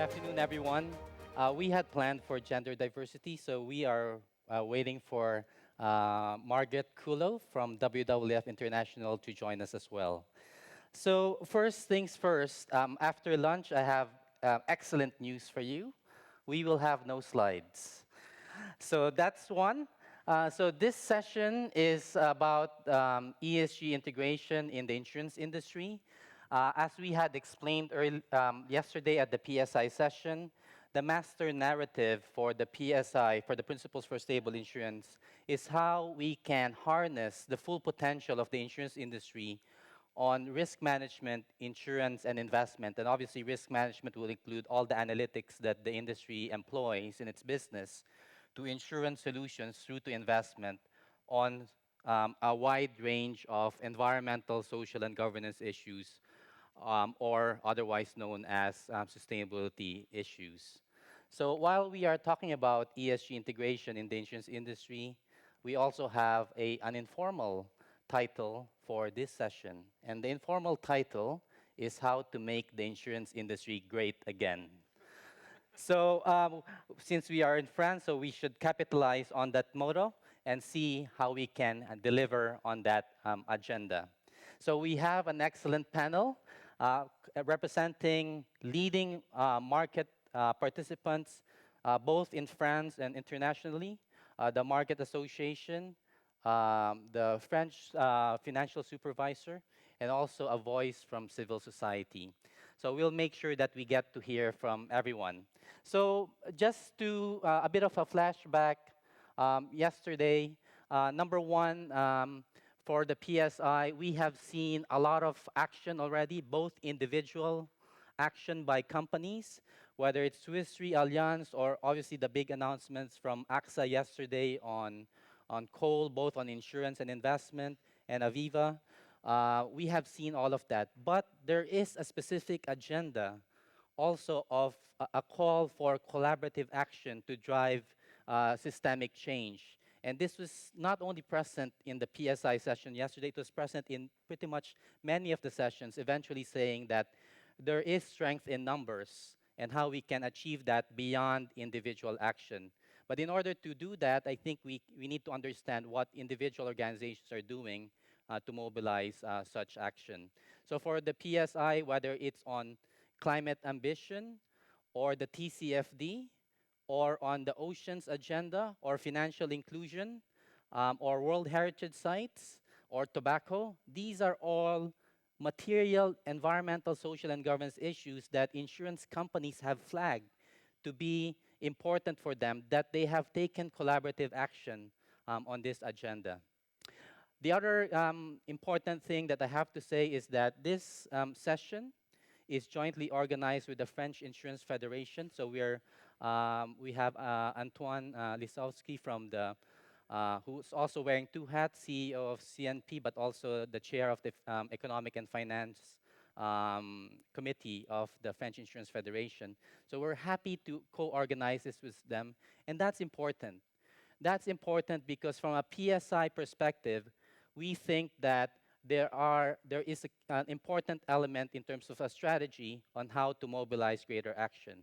afternoon, everyone. We had planned for gender diversity, so we are waiting for Margaret Kulo from WWF International to join us as well. So first things first, after lunch, I have excellent news for you. We will have no slides. So that's one. So this session is about ESG integration in the insurance industry. As we had explained yesterday at the PSI session, the master narrative for the PSI, for the Principles for Stable Insurance, is how we can harness the full potential of the insurance industry on risk management, insurance, and investment. And obviously, risk management will include all the analytics that the industry employs in its business to insurance solutions through to investment on a wide range of environmental, social, and governance issues, or otherwise known as sustainability issues. So while we are talking about ESG integration in the insurance industry, we also have an informal title for this session. And the informal title is How to Make the Insurance Industry Great Again. So since we are in France, so we should capitalize on that motto and see how we can deliver on that agenda. So we have an excellent panel representing leading market participants, both in France and internationally, the Market Association, the French financial supervisor, and also a voice from civil society. So we'll make sure that we get to hear from everyone. So just to a bit of a flashback, yesterday, number one, for the PSI, we have seen a lot of action already, both individual action by companies, whether it's Swiss Re, Allianz, or obviously the big announcements from AXA yesterday on coal, both on insurance and investment, and Aviva. We have seen all of that. But there is a specific agenda also of a call for collaborative action to drive systemic change. And this was not only present in the PSI session yesterday, it was present in pretty much many of the sessions, eventually saying that there is strength in numbers and how we can achieve that beyond individual action. But in order to do that, I think we need to understand what individual organizations are doing to mobilize such action. So for the PSI, whether it's on climate ambition or the TCFD, or on the oceans agenda, or financial inclusion, or World Heritage Sites, or tobacco, these are all material, environmental, social, and governance issues that insurance companies have flagged to be important for them, that they have taken collaborative action on this agenda. The other important thing that I have to say is that this session is jointly organized with the French Insurance Federation. So we have Antoine Lisowski from who's also wearing two hats, CEO of CNP, but also the chair of the Economic and Finance Committee of the French Insurance Federation. So we're happy to co-organize this with them, and that's important. That's important because from a PSI perspective, we think that there is an important element in terms of a strategy on how to mobilize greater action.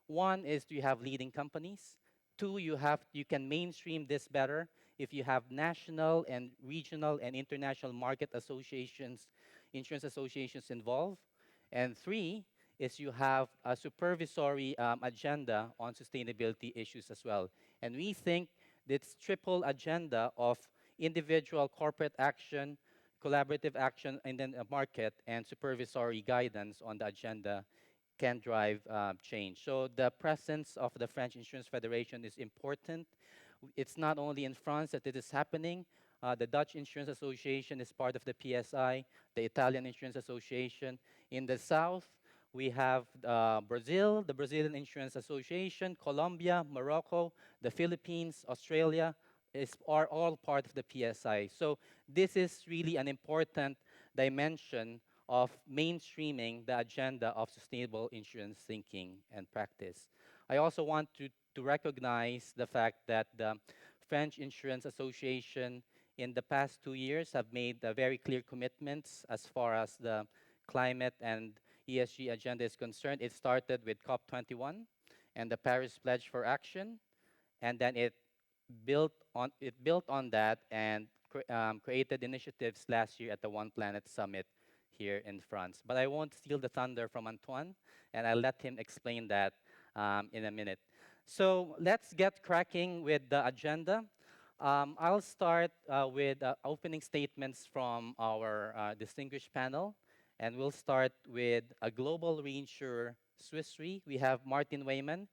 One is you have leading companies. Two, you can mainstream this better if you have national and regional and international market associations, insurance associations involved. And three is you have a supervisory agenda on sustainability issues as well. And we think this triple agenda of individual corporate action, collaborative action in the market, and supervisory guidance on the agenda can drive change. So the presence of the French Insurance Federation is important. It's not only in France that it is happening. The Dutch Insurance Association is part of the PSI, the Italian Insurance Association. In the south, we have Brazil, the Brazilian Insurance Association, Colombia, Morocco, the Philippines, Australia, are all part of the PSI. So this is really an important dimension of mainstreaming the agenda of sustainable insurance thinking and practice. I also want to recognize the fact that the French Insurance Association in the past 2 years have made very clear commitments as far as the climate and ESG agenda is concerned, it started with COP21 and the Paris Pledge for Action, and then it built on that and created initiatives last year at the One Planet Summit here in France. But I won't steal the thunder from Antoine, and I'll let him explain that in a minute. So let's get cracking with the agenda. I'll start with opening statements from our distinguished panel, and we'll start with a global reinsurer, Swiss Re. We have Martin Weyman.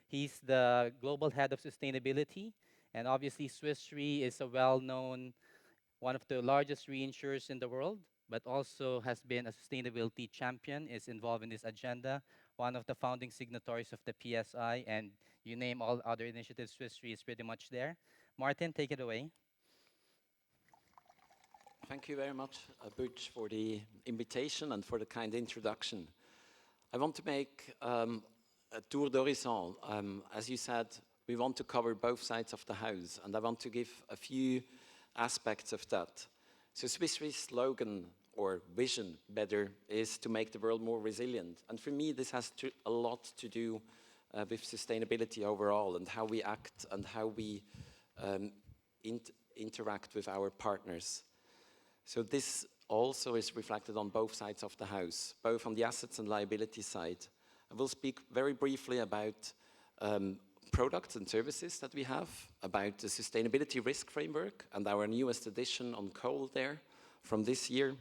He's the global head of sustainability, and obviously Swiss Re is a well-known, one of the largest reinsurers in the world, but also has been a sustainability champion, is involved in this agenda, one of the founding signatories of the PSI, and you name all other initiatives, Swiss Re is pretty much there. Martin, take it away. Thank you very much, Butch, for the invitation and for the kind introduction. I want to make a tour d'horizon. As you said, we want to cover both sides of the house, and I want to give a few aspects of that. So Swiss Re's slogan, or vision better, is to make the world more resilient. And for me, this has a lot to do with sustainability overall, and how we act and how we interact with our partners. So this also is reflected on both sides of the house, both on the assets and liability side. I will speak very briefly about products and services that we have, about the sustainability risk framework and our newest edition on coal there from this year,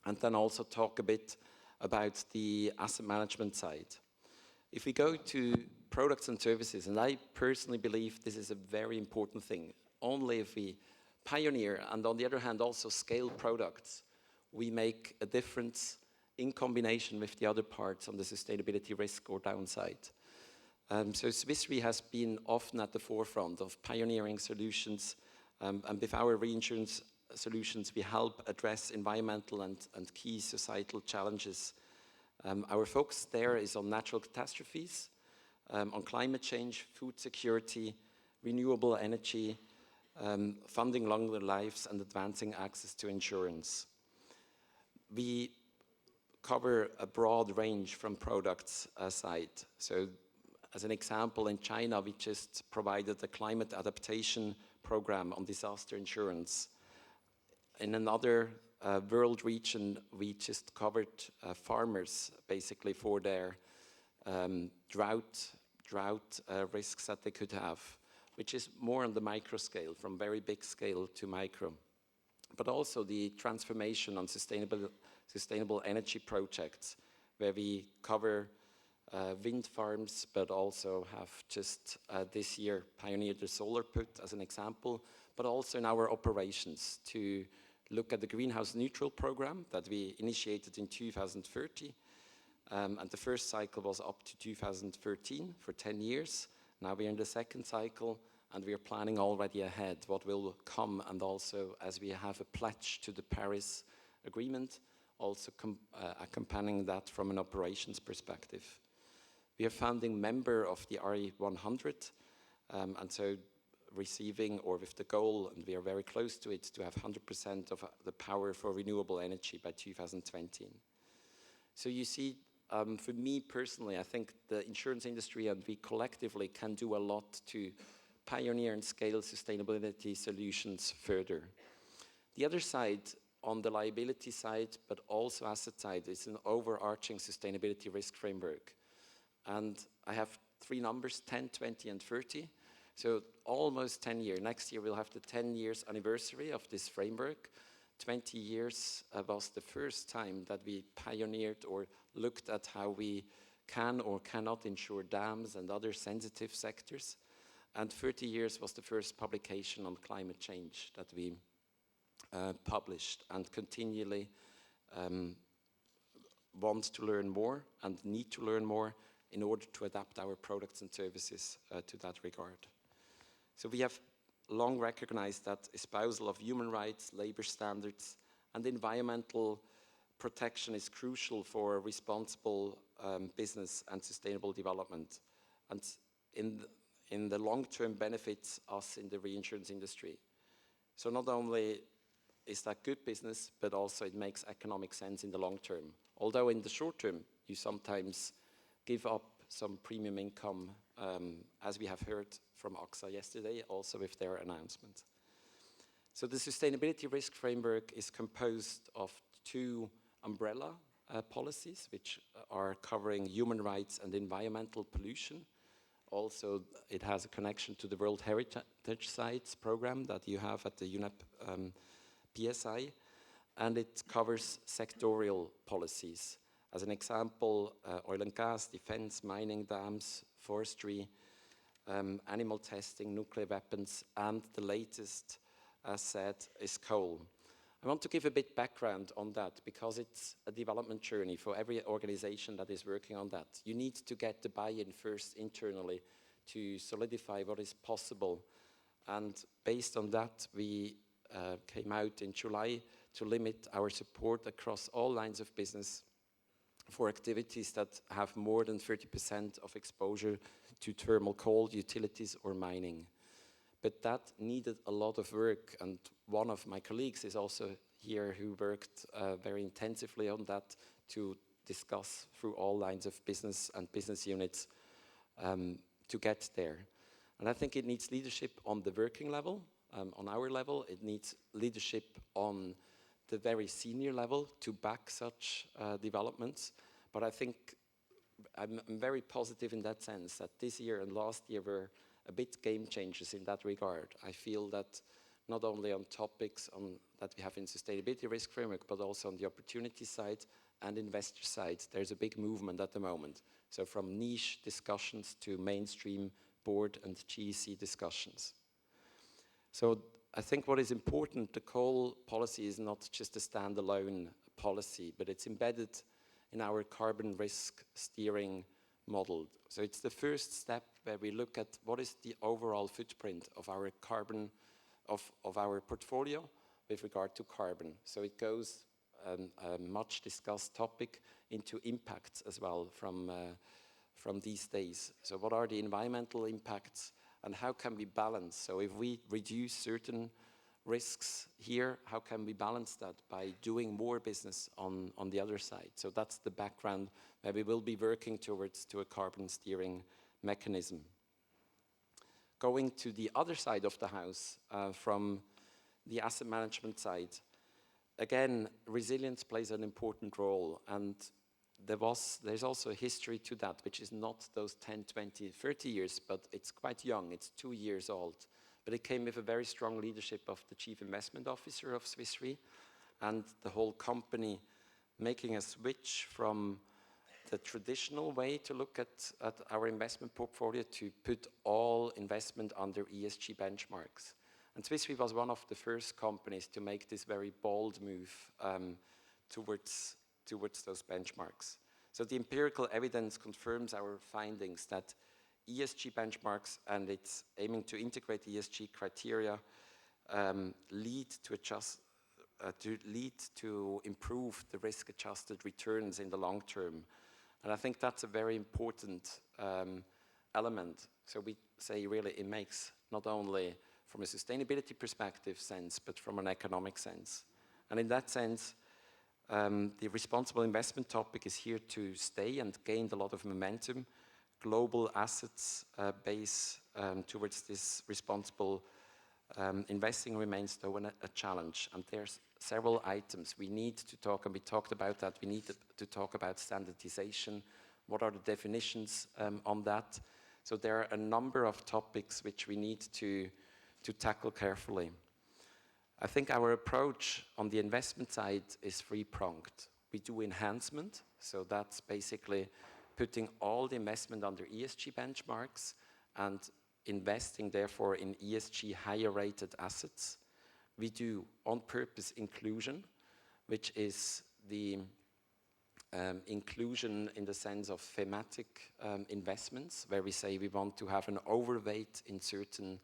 and then also talk a bit about the asset management side. If we go to products and services, and I personally believe this is a very important thing, only if we pioneer and on the other hand also scale products, we make a difference in combination with the other parts on the sustainability risk or downside. So Swiss Re has been often at the forefront of pioneering solutions, and with our reinsurance solutions we help address environmental and key societal challenges. Our focus there is on natural catastrophes, on climate change, food security, renewable energy, funding longer lives and advancing access to insurance. We cover a broad range from products side. So as an example, in China, we just provided a climate adaptation program on disaster insurance. In another world region, we just covered farmers basically for their drought risks that they could have, which is more on the micro scale, from very big scale to micro. But also the transformation on sustainable energy projects, where we cover wind farms, but also have just this year pioneered the solar put as an example, but also in our operations to look at the greenhouse neutral program that we initiated in 2030. And the first cycle was up to 2013 for 10 years. Now we're in the second cycle and we are planning already ahead what will come, and also as we have a pledge to the Paris Agreement, also accompanying that from an operations perspective. We are founding member of the RE100, and so receiving, or with the goal, and we are very close to it, to have 100% of the power for renewable energy by 2020. So you see, for me personally, I think the insurance industry and we collectively can do a lot to pioneer and scale sustainability solutions further. The other side, on the liability side, but also asset side, is an overarching sustainability risk framework. And I have three numbers, 10, 20, and 30. So almost 10 years. Next year we'll have the 10 years anniversary of this framework. 20 years was the first time that we pioneered or looked at how we can or cannot insure dams and other sensitive sectors. And 30 years was the first publication on climate change that we published, and continually want to learn more and need to learn more in order to adapt our products and services to that regard. So we have long recognized that espousal of human rights, labor standards, and environmental protection is crucial for responsible business and sustainable development, and in the long term benefits us in the reinsurance industry. So not only is that good business, but also it makes economic sense in the long term. Although in the short term, you sometimes give up some premium income, as we have heard from AXA yesterday, also with their announcement. So the sustainability risk framework is composed of two umbrella policies, which are covering human rights and environmental pollution. Also, it has a connection to the World Heritage Sites program that you have at the UNEP PSI, and it covers sectorial policies. As an example, oil and gas, defense, mining, dams, forestry, animal testing, nuclear weapons, and the latest, as said, is coal. I want to give a bit background on that because it's a development journey for every organization that is working on that. You need to get the buy-in first internally to solidify what is possible. And based on that, we came out in July to limit our support across all lines of business for activities that have more than 30% of exposure to thermal coal, utilities, or mining. But that needed a lot of work, and one of my colleagues is also here who worked very intensively on that to discuss through all lines of business and business units to get there. And I think it needs leadership on the working level, on our level. It needs leadership on the very senior level to back such developments. But I think I'm very positive in that sense that this year and last year were a bit game changers in that regard. I feel that not only on topics that we have in sustainability risk framework, but also on the opportunity side and investor side, there's a big movement at the moment. So from niche discussions to mainstream board and GEC discussions. So I think what is important, the coal policy is not just a standalone policy, but it's embedded in our carbon risk steering model. So it's the first step where we look at what is the overall footprint of our carbon, of our portfolio with regard to carbon. So it goes a much discussed topic into impacts as well from these days. So what are the environmental impacts and how can we balance? So if we reduce certain risks here, how can we balance that by doing more business on the other side? So that's the background where we will be working towards to a carbon steering mechanism. Going to the other side of the house, from the asset management side, again, resilience plays an important role, and there's also a history to that, which is not those 10, 20, 30 years, but it's quite young, it's 2 years old. But it came with a very strong leadership of the Chief Investment Officer of Swiss Re and the whole company making a switch from the traditional way to look at our investment portfolio to put all investment under ESG benchmarks. And Swiss Re was one of the first companies to make this very bold move towards those benchmarks. So the empirical evidence confirms our findings that ESG benchmarks, and it's aiming to integrate ESG criteria, lead to improve the risk-adjusted returns in the long term. And I think that's a very important element. So we say really it makes not only from a sustainability perspective sense, but from an economic sense. And in that sense, the responsible investment topic is here to stay and gained a lot of momentum. Global assets base towards this responsible investing remains though a challenge. And there's several items we need to talk, and we talked about that. We need to talk about standardization. What are the definitions on that? So there are a number of topics which we need to tackle carefully. I think our approach on the investment side is three-pronged. We do enhancement, so that's basically putting all the investment under ESG benchmarks and investing therefore in ESG higher rated assets. We do on-purpose inclusion, which is the inclusion in the sense of thematic investments, where we say we want to have an overweight in certain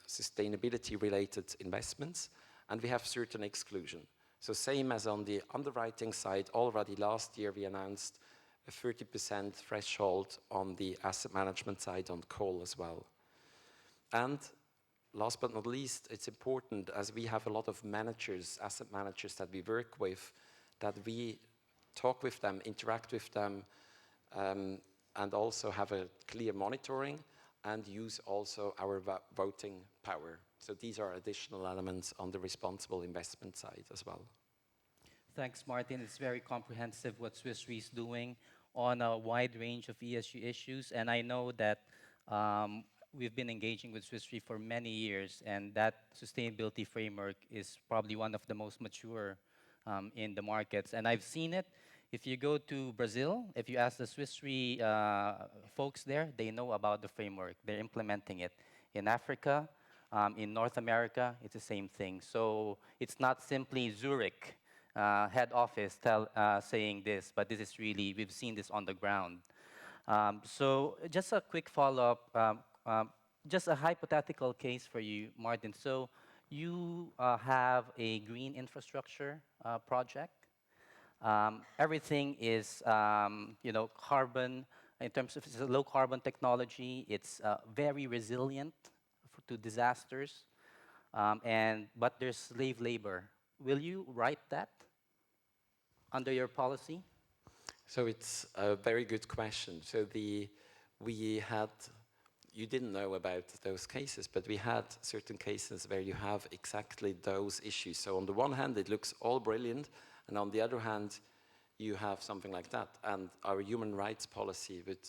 sustainability-related investments, and we have certain exclusion. So same as on the underwriting side, already last year we announced a 30% threshold on the asset management side on coal as well. And last but not least, it's important, as we have a lot of managers, asset managers that we work with, that we talk with them, interact with them, and also have a clear monitoring and use also our voting power. So these are additional elements on the responsible investment side as well. Thanks, Martin. It's very comprehensive what Swiss Re is doing on a wide range of ESG issues. And I know that we've been engaging with Swiss Re for many years, and that sustainability framework is probably one of the most mature in the markets. And I've seen it. If you go to Brazil, if you ask the Swiss Re folks there, they know about the framework. They're implementing it. In Africa, in North America, it's the same thing. So it's not simply Zurich head office saying this, but this is really, we've seen this on the ground. So just a quick follow-up, just a hypothetical case for you, Martin. So you have a green infrastructure project. Everything is, carbon, in terms of it's a low carbon technology. It's very resilient to disasters, but there's slave labor. Will you write that under your policy? So it's a very good question. So you didn't know about those cases, but we had certain cases where you have exactly those issues. So on the one hand, it looks all brilliant, and on the other hand, you have something like that. And our human rights policy would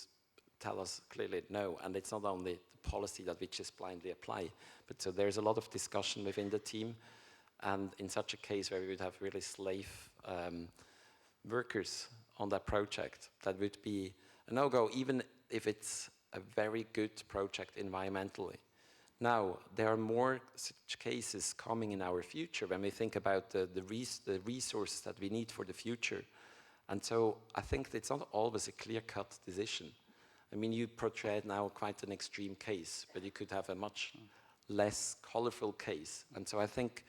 tell us clearly no. And it's not only the policy that we just blindly apply, but so there's a lot of discussion within the team. And in such a case where we would have really slave workers on that project, that would be a no-go, even if it's a very good project environmentally. Now, there are more such cases coming in our future when we think about the resources that we need for the future. And so I think it's not always a clear-cut decision. I mean, you portrayed now quite an extreme case, but you could have a much less colorful case. And so I think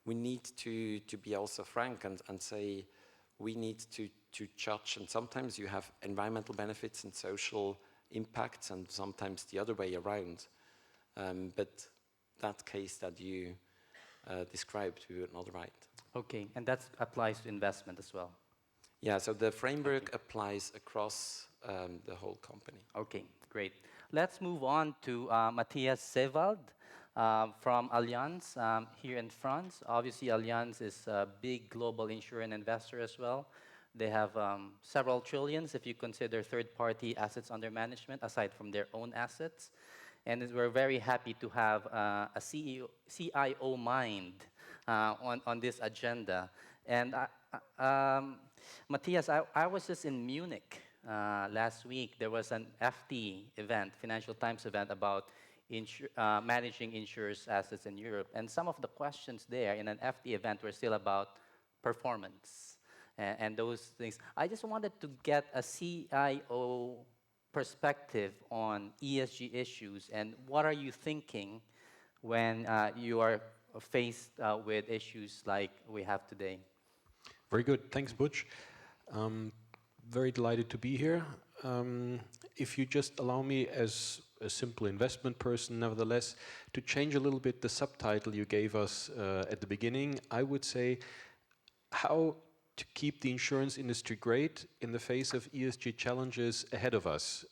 we need to be also frank and say we need to judge. And sometimes you have environmental benefits and social impacts, and sometimes the other way around. But that case that you described, we would not write. Okay, and that applies to investment as well. Yeah, so the framework applies across the whole company. Okay, great. Let's move on to Matthias Sewald from Allianz here in France. Obviously, Allianz is a big global insurance investor as well. They have several trillions if you consider third-party assets under management, aside from their own assets. And we're very happy to have a CIO mind on this agenda. And Matthias, I was just in Munich last week. There was an FT event, Financial Times event, about managing insurers' assets in Europe. And some of the questions there in an FT event were still about performance and those things. I just wanted to get a CIO perspective on ESG issues, and what are you thinking when you are faced with issues like we have today? Very good. Thanks, Butch. Very delighted to be here. If you just allow me, as a simple investment person, nevertheless, to change a little bit the subtitle you gave us at the beginning, I would say how to keep the insurance industry great in the face of ESG challenges ahead of us.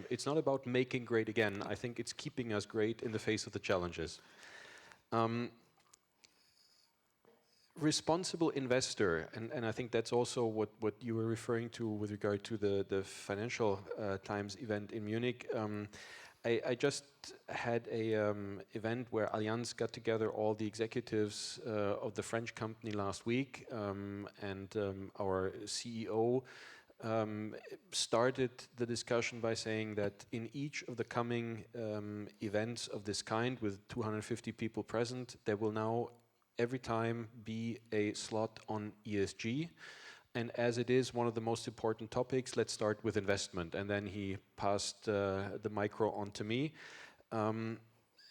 It's not about making great again. I think it's keeping us great in the face of the challenges. Responsible investor, and I think that's also what you were referring to with regard to the Financial Times event in Munich. I just had a event where Allianz got together all the executives of the French company last week, and our CEO started the discussion by saying that in each of the coming events of this kind, with 250 people present, there will now every time be a slot on ESG. And as it is one of the most important topics, let's start with investment. And then he passed the micro on to me. And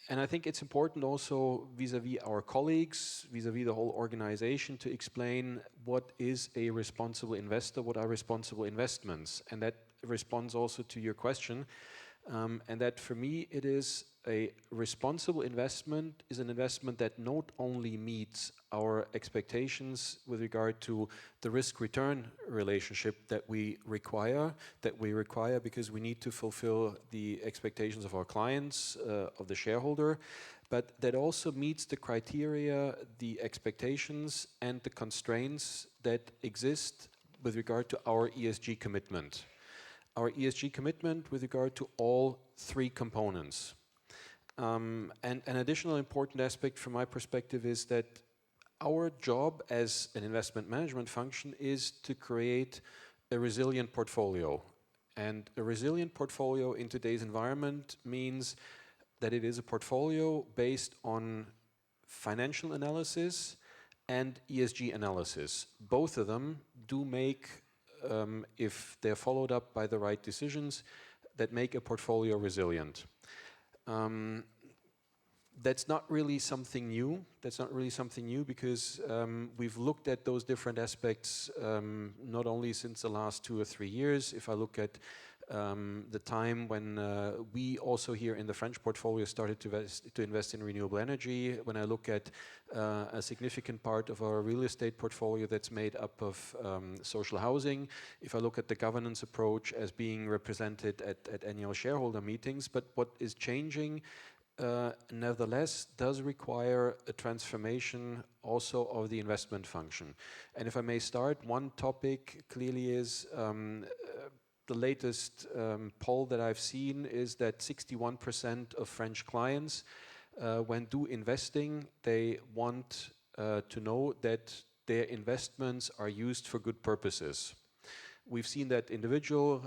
I think it's important also vis-a-vis our colleagues, vis-a-vis the whole organization, to explain what is a responsible investor, what are responsible investments. And that responds also to your question. And that for me, it is a responsible investment, is an investment that not only meets our expectations with regard to the risk-return relationship that we require because we need to fulfill the expectations of our clients, of the shareholder, but that also meets the criteria, the expectations, and the constraints that exist with regard to our ESG commitment. Our ESG commitment with regard to all three components. And an additional important aspect from my perspective is that our job as an investment management function is to create a resilient portfolio. And a resilient portfolio in today's environment means that it is a portfolio based on financial analysis and ESG analysis. Both of them do make, if they're followed up by the right decisions, that make a portfolio resilient. That's not really something new. Because we've looked at those different aspects not only since the last 2 or 3 years. If I look at the time when we also here in the French portfolio started to invest in renewable energy, when I look at a significant part of our real estate portfolio that's made up of social housing, if I look at the governance approach as being represented at annual shareholder meetings, but what is changing nevertheless does require a transformation also of the investment function. And if I may start, one topic clearly is the latest poll that I've seen is that 61% of French clients, when do investing, they want to know that their investments are used for good purposes. We've seen that individually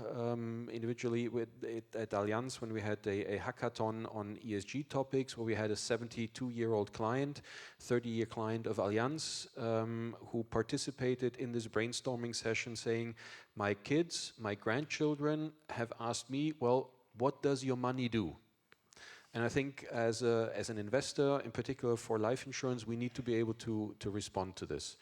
at Allianz when we had a hackathon on ESG topics, where we had a 72-year-old client, 30-year client of Allianz, who participated in this brainstorming session saying, my kids, my grandchildren have asked me, well, what does your money do? And I think as an investor, in particular for life insurance, we need to be able to respond to this.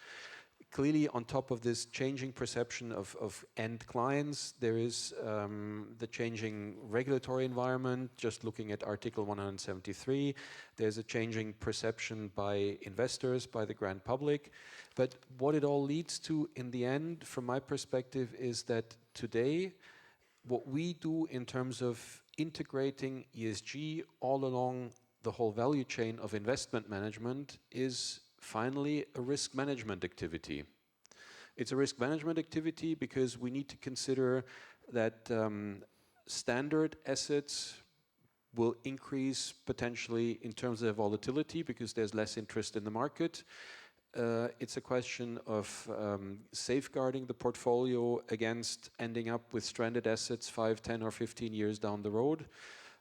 Clearly, on top of this changing perception of end clients, there is the changing regulatory environment. Just looking at Article 173, there's a changing perception by investors, by the grand public. But what it all leads to in the end, from my perspective, is that today, what we do in terms of integrating ESG all along the whole value chain of investment management is finally a risk management activity. It's a risk management activity because we need to consider that standard assets will increase potentially in terms of volatility because there's less interest in the market. It's a question of safeguarding the portfolio against ending up with stranded assets 5, 10 or 15 years down the road.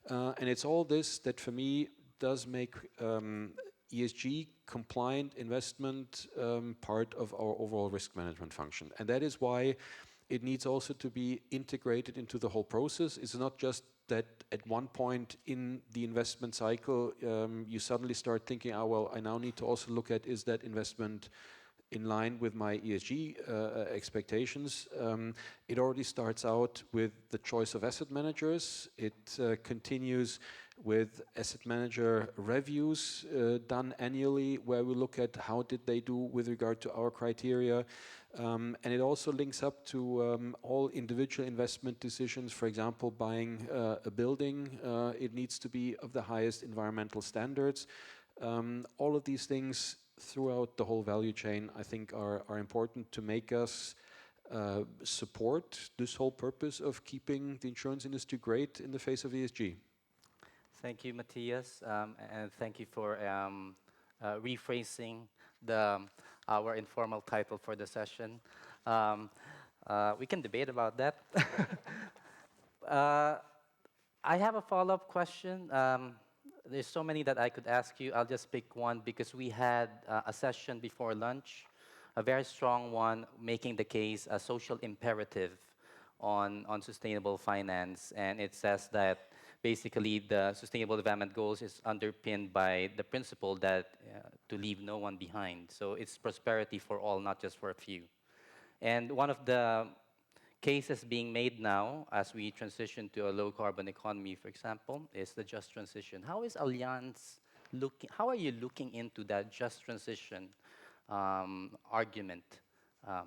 And it's all this that for me does make ESG compliant investment part of our overall risk management function. And that is why it needs also to be integrated into the whole process. It's not just that at one point in the investment cycle, you suddenly start thinking, oh, well, I now need to also look at, is that investment in line with my ESG expectations? It already starts out with the choice of asset managers. It continues with asset manager reviews done annually, where we look at how did they do with regard to our criteria. And it also links up to all individual investment decisions. For example, buying a building, it needs to be of the highest environmental standards. All of these things throughout the whole value chain, I think, are important to make us support this whole purpose of keeping the insurance industry great in the face of ESG. Thank you, Matthias, and thank you for rephrasing our informal title for the session. We can debate about that. I have a follow-up question. There's so many that I could ask you. I'll just pick one because we had a session before lunch, a very strong one, making the case a social imperative on sustainable finance. And it says that basically the Sustainable Development Goals is underpinned by the principle that to leave no one behind. So it's prosperity for all, not just for a few. And one of the cases being made now as we transition to a low carbon economy, for example, is the just transition. How is Allianz looking, how are you looking into that just transition argument? Um,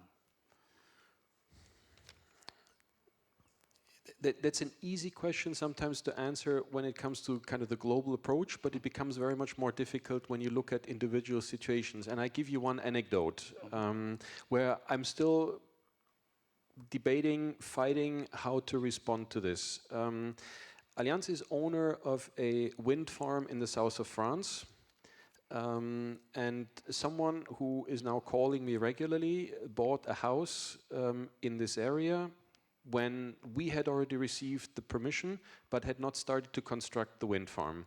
That's an easy question sometimes to answer when it comes to kind of the global approach, but it becomes very much more difficult when you look at individual situations. And I give you one anecdote where I'm still debating, fighting how to respond to this. Allianz is owner of a wind farm in the south of France. And someone who is now calling me regularly bought a house in this area when we had already received the permission but had not started to construct the wind farm.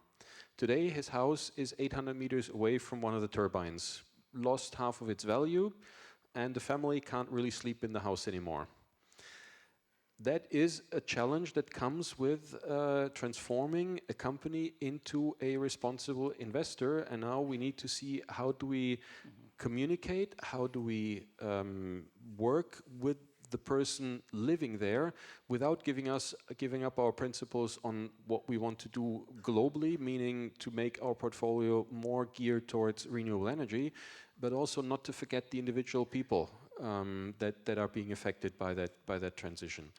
Today his house is 800 meters away from one of the turbines, lost half of its value, and the family can't really sleep in the house anymore. That is a challenge that comes with transforming a company into a responsible investor, and now we need to see how do we communicate, how do we work with the person living there without giving up our principles on what we want to do globally, meaning to make our portfolio more geared towards renewable energy, but also not to forget the individual people that are being affected by that transition.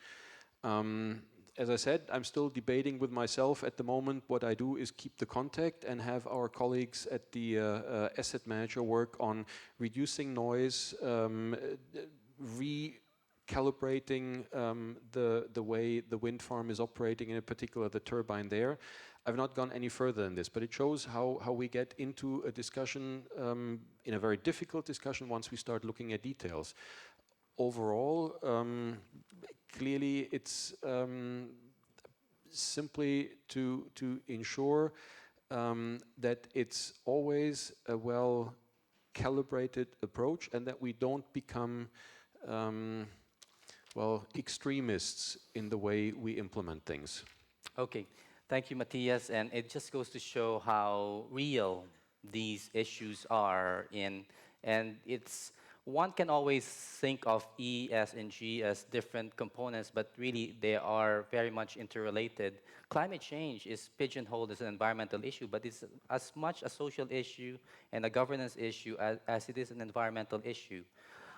As I said, I'm still debating with myself at the moment. What I do is keep the contact and have our colleagues at the asset manager work on reducing noise, recalibrating the way the wind farm is operating, in particular the turbine there. I've not gone any further in this, but it shows how we get into a discussion, in a very difficult discussion once we start looking at details. Overall, clearly it's simply to ensure that it's always a well-calibrated approach and that we don't become extremists in the way we implement things. Okay, thank you, Matthias. And it just goes to show how real these issues are and it's, one can always think of E, S, and G as different components, but really they are very much interrelated. Climate change is pigeonholed as an environmental issue, but it's as much a social issue and a governance issue as it is an environmental issue.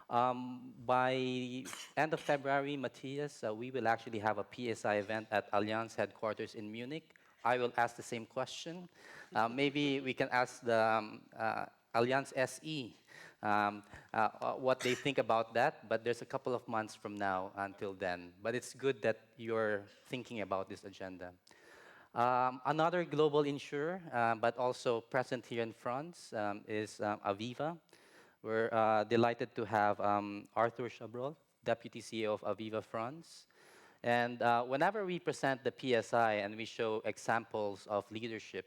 By end of February, Matthias, we will actually have a PSI event at Allianz headquarters in Munich. I will ask the same question. Maybe we can ask the Allianz SE what they think about that, but there's a couple of months from now until then. But it's good that you're thinking about this agenda. Another global insurer, but also present here in France, is Aviva. We're delighted to have Arthur Chabrol, Deputy CEO of Aviva France. And whenever we present the PSI and we show examples of leadership,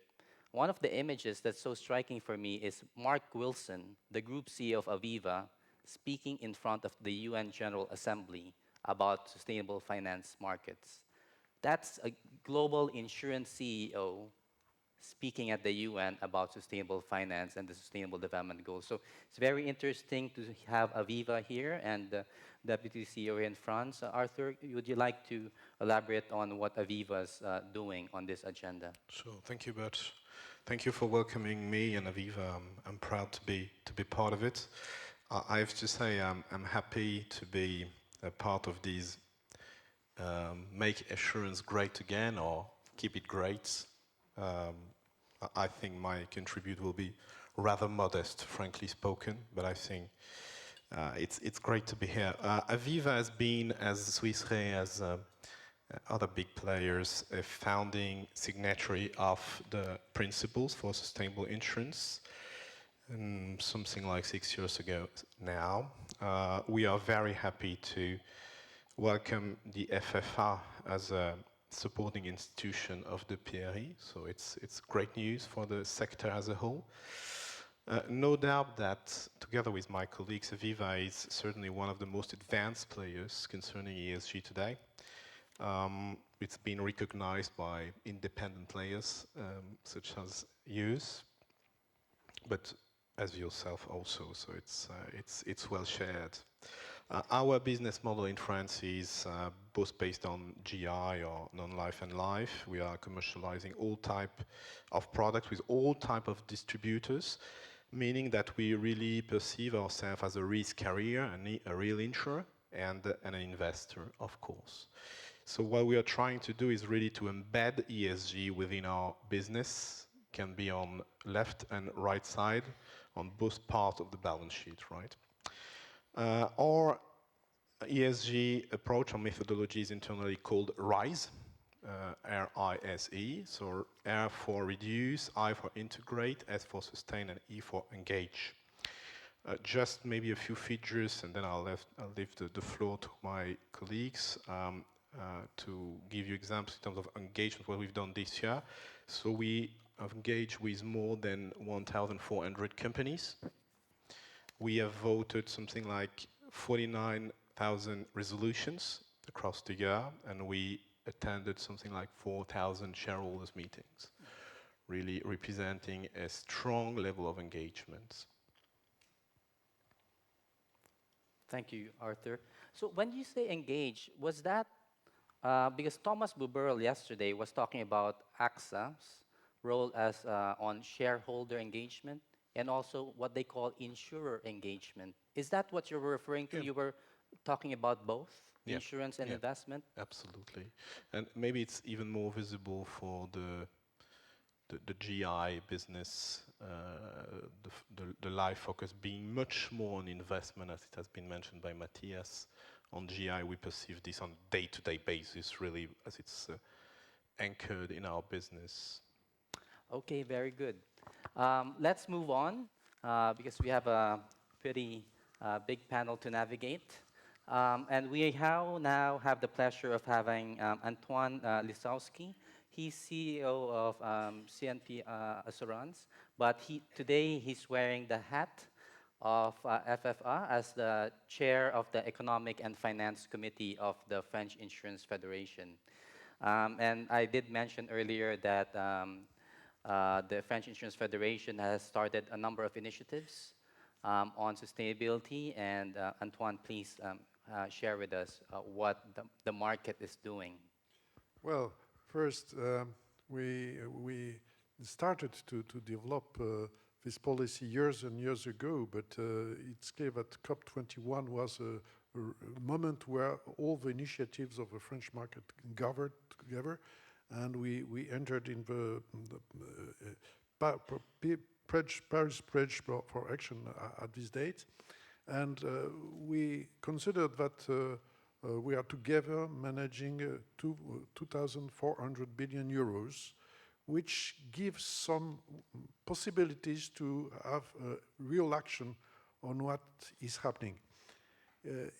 one of the images that's so striking for me is Mark Wilson, the Group CEO of Aviva, speaking in front of the UN General Assembly about sustainable finance markets. That's a global insurance CEO speaking at the UN about sustainable finance and the sustainable development goals. So it's very interesting to have Aviva here and the Deputy CEO in France. Arthur, would you like to elaborate on what Aviva's doing on this agenda? Sure, thank you, Bert. Thank you for welcoming me and Aviva. I'm proud to be part of it. I have to say I'm happy to be a part of these Make Assurance Great Again or Keep It Great. I think my contribute will be rather modest, frankly spoken, but I think it's great to be here. Aviva has been, as Swiss Re, as other big players, a founding signatory of the Principles for Sustainable Insurance, something like 6 years ago now. We are very happy to welcome the FFA as a supporting institution of the PRI, so it's great news for the sector as a whole. No doubt that, together with my colleagues, Aviva is certainly one of the most advanced players concerning ESG today. It's been recognized by independent players such as yours, but as yourself also, so it's well shared. Our business model in France is both based on GI or non-life and life. We are commercializing all type of products with all type of distributors, meaning that we really perceive ourselves as a risk carrier, a real insurer, and an investor, of course. So what we are trying to do is really to embed ESG within our business, can be on left and right side, on both parts of the balance sheet, right? Our ESG approach or methodology is internally called RISE, R-I-S-E, so R for reduce, I for integrate, S for sustain, and E for engage. Just maybe a few features, and then I'll leave the floor to my colleagues to give you examples in terms of engagement, what we've done this year. So we have engaged with more than 1,400 companies. We have voted something like 49,000 resolutions across the year, and we attended something like 4,000 shareholders meetings, really representing a strong level of engagement. Thank you, Arthur. So when you say engage, was that because Thomas Buberl yesterday was talking about AXA's role as on shareholder engagement and also what they call insurer engagement. Is that what you were referring to? Yeah. You were talking about both Yeah. insurance and Yeah. investment? Absolutely. And maybe it's even more visible for the GI business, the life focus being much more on investment, as it has been mentioned by Matthias. On GI, we perceive this on day-to-day basis, really, as it's anchored in our business. Okay, very good. Let's move on because we have a pretty big panel to navigate. And we now have the pleasure of having Antoine Lisowski. He's CEO of CNP Assurance, but today he's wearing the hat of FFA as the chair of the Economic and Finance Committee of the French Insurance Federation. And I did mention earlier that the French Insurance Federation has started a number of initiatives on sustainability, and Antoine, please share with us what the market is doing. Well, first, we started to develop this policy years and years ago, but it's clear that COP21 was a moment where all the initiatives of the French market gathered together, and we entered in the Paris Pledge for Action at this date, and we considered that we are together managing 2,400 billion euros, which gives some possibilities to have real action on what is happening.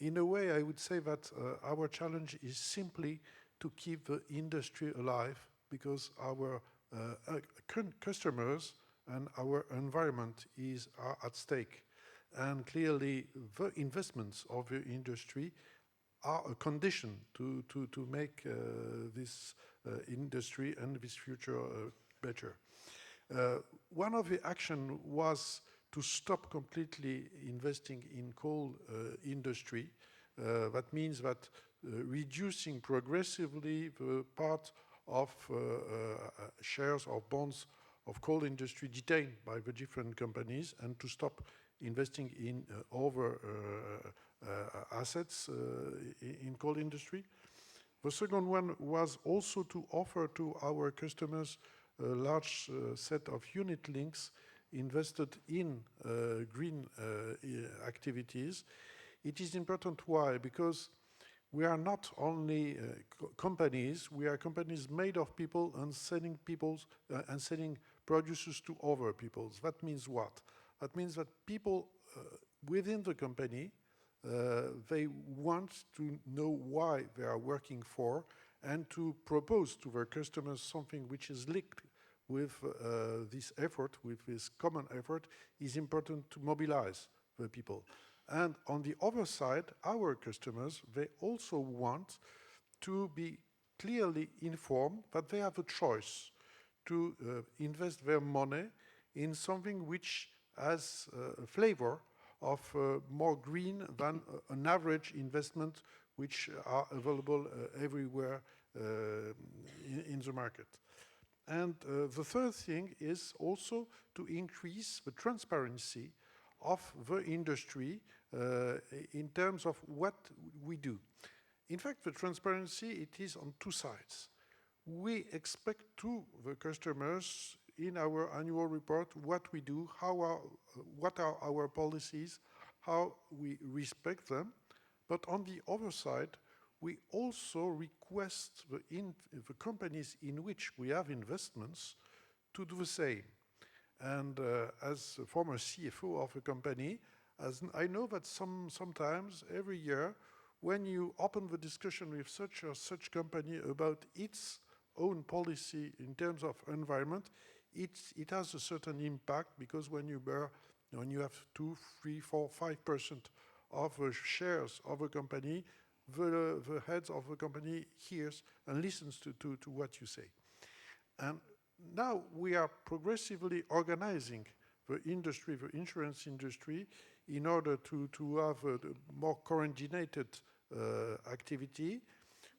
In a way, I would say that our challenge is simply to keep the industry alive, because our customers and our environment are at stake. And clearly, the investments of the industry are a condition to make this industry and this future better. One of the action was to stop completely investing in coal industry. That means that reducing progressively the part of shares or bonds of coal industry detained by the different companies, and to stop investing in other assets in coal industry. The second one was also to offer to our customers a large set of unit links invested in green activities. It is important. Why? Because we are not only companies, we are companies made of people and selling producers to other peoples. That means what? That means that people within the company, they want to know why they are working for, and to propose to their customers something which is linked with this effort, with this common effort, is important to mobilize the people. And on the other side, our customers, they also want to be clearly informed that they have a choice to invest their money in something which has a flavor of more green than an average investment which are available everywhere in the market. And the third thing is also to increase the transparency of the industry in terms of what we do. In fact, the transparency, it is on two sides. We expect to the customers in our annual report what we do, what are our policies, how we respect them. But on the other side, we also request the companies in which we have investments to do the same. And as a former CFO of a company, I know that sometimes every year, when you open the discussion with such or such company about its own policy in terms of environment, it has a certain impact, because when you have 2, 3, 4, 5% of the shares of a company, the heads of the company hears and listens to what you say. And now we are progressively organizing the industry, the insurance industry, in order to have a more coordinated activity.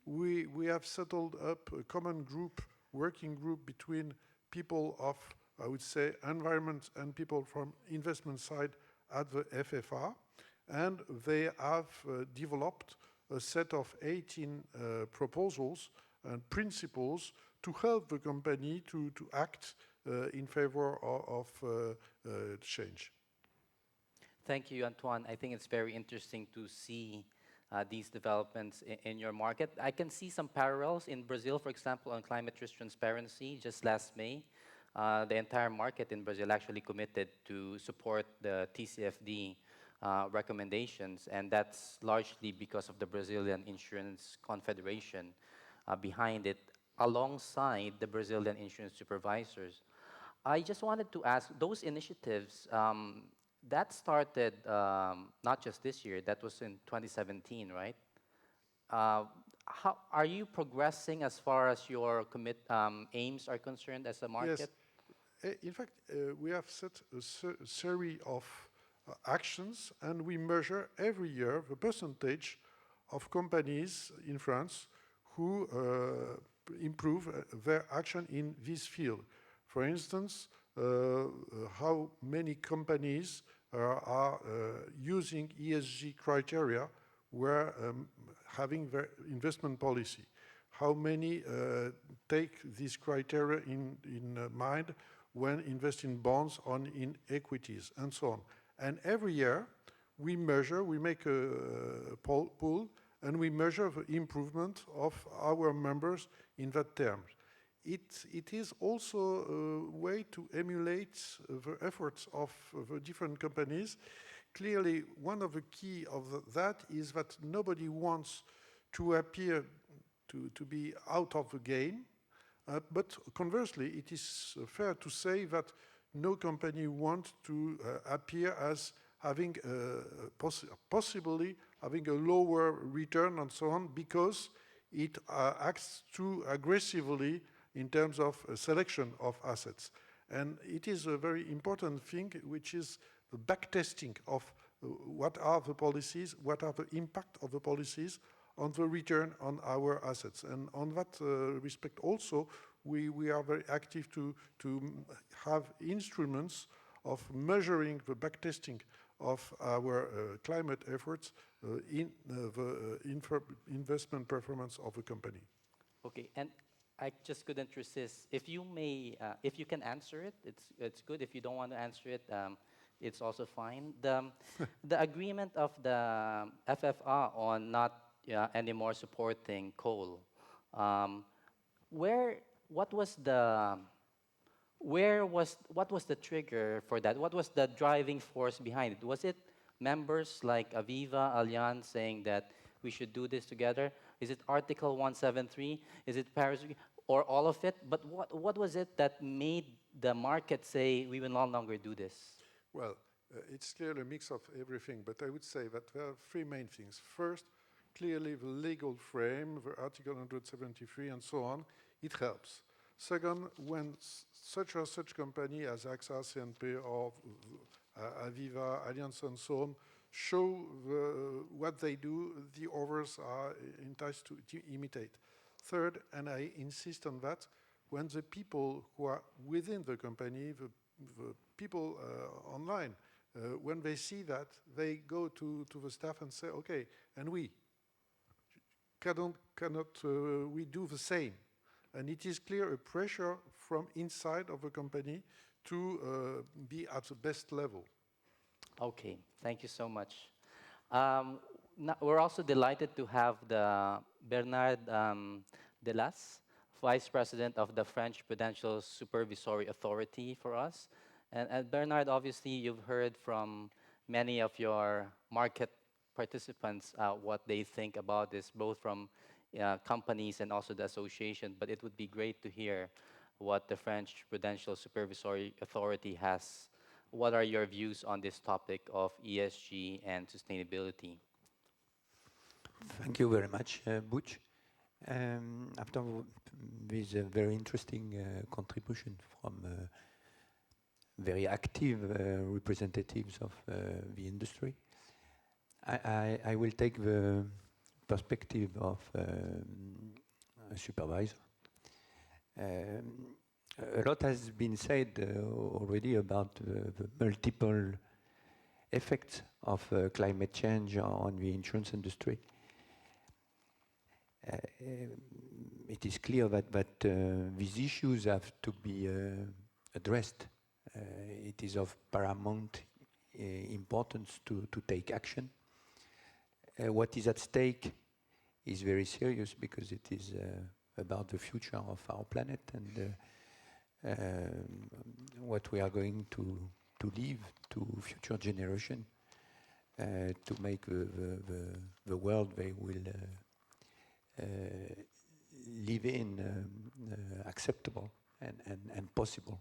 We have settled up a common group, working group between people of, I would say, environment and people from investment side at the FFR, and they have developed a set of 18 proposals and principles to help the company to act in favor of change. Thank you, Antoine. I think it's very interesting to see these developments in your market. I can see some parallels in Brazil, for example, on climate risk transparency. Just last May, the entire market in Brazil actually committed to support the TCFD recommendations, and that's largely because of the Brazilian Insurance Confederation behind it, alongside the Brazilian insurance supervisors. I just wanted to ask, those initiatives, that started not just this year, that was in 2017, right? How are you progressing as far as your aims are concerned as a market? Yes. In fact, we have set a series of actions, and we measure every year the percentage of companies in France who improve their action in this field. For instance, how many companies are using ESG criteria where having their investment policy. How many take these criteria in mind when investing in bonds or in equities, and so on. And every year, we measure, we make a pool, and we measure the improvement of our members in that term. It is also a way to emulate the efforts of the different companies. Clearly, one of the key of that is that nobody wants to appear to be out of the game, but conversely, it is fair to say that no company wants to appear as having possibly having a lower return and so on, because it acts too aggressively in terms of selection of assets. And it is a very important thing, which is the backtesting of what are the policies, what are the impact of the policies on the return on our assets. And on that respect also, we are very active to have instruments of measuring the backtesting of our climate efforts in the investment performance of a company. Okay, and I just couldn't resist. If you may, if you can answer it, it's good. If you don't want to answer it, it's also fine. The agreement of the FFR on not anymore supporting coal. What was the trigger for that? What was the driving force behind it? Was it members like Aviva, Allianz saying that we should do this together? Is it Article 173? Is it Paris? Or all of it? But what was it that made the market say we will no longer do this? Well, it's clearly a mix of everything, but I would say that there are three main things. First, clearly the legal frame, the Article 173 and so on, it helps. Second, when such or such company as AXA, CNP, or Aviva, Allianz, and so on, show what they do, the others are enticed to imitate. Third, and I insist on that, when the people who are within the company, the people online, when they see that, they go to the staff and say, okay, and we cannot we do the same? And it is clear a pressure from inside of the company to be at the best level. Okay, thank you so much. We're also delighted to have the Bernard Delas, Vice President of the French Prudential Supervisory Authority for us. And Bernard, obviously you've heard from many of your market participants what they think about this, both from companies and also the association, but it would be great to hear what the French Prudential Supervisory Authority has. What are your views on this topic of ESG and sustainability? Thank you very much, Butch. After this very interesting contribution from very active representatives of the industry, I will take the perspective of a supervisor. A lot has been said already about the multiple effects of climate change on the insurance industry. It is clear that these issues have to be addressed. It is of paramount importance to take action. What is at stake is very serious because it is about the future of our planet and what we are going to leave to future generation to make the world they will live in acceptable and possible.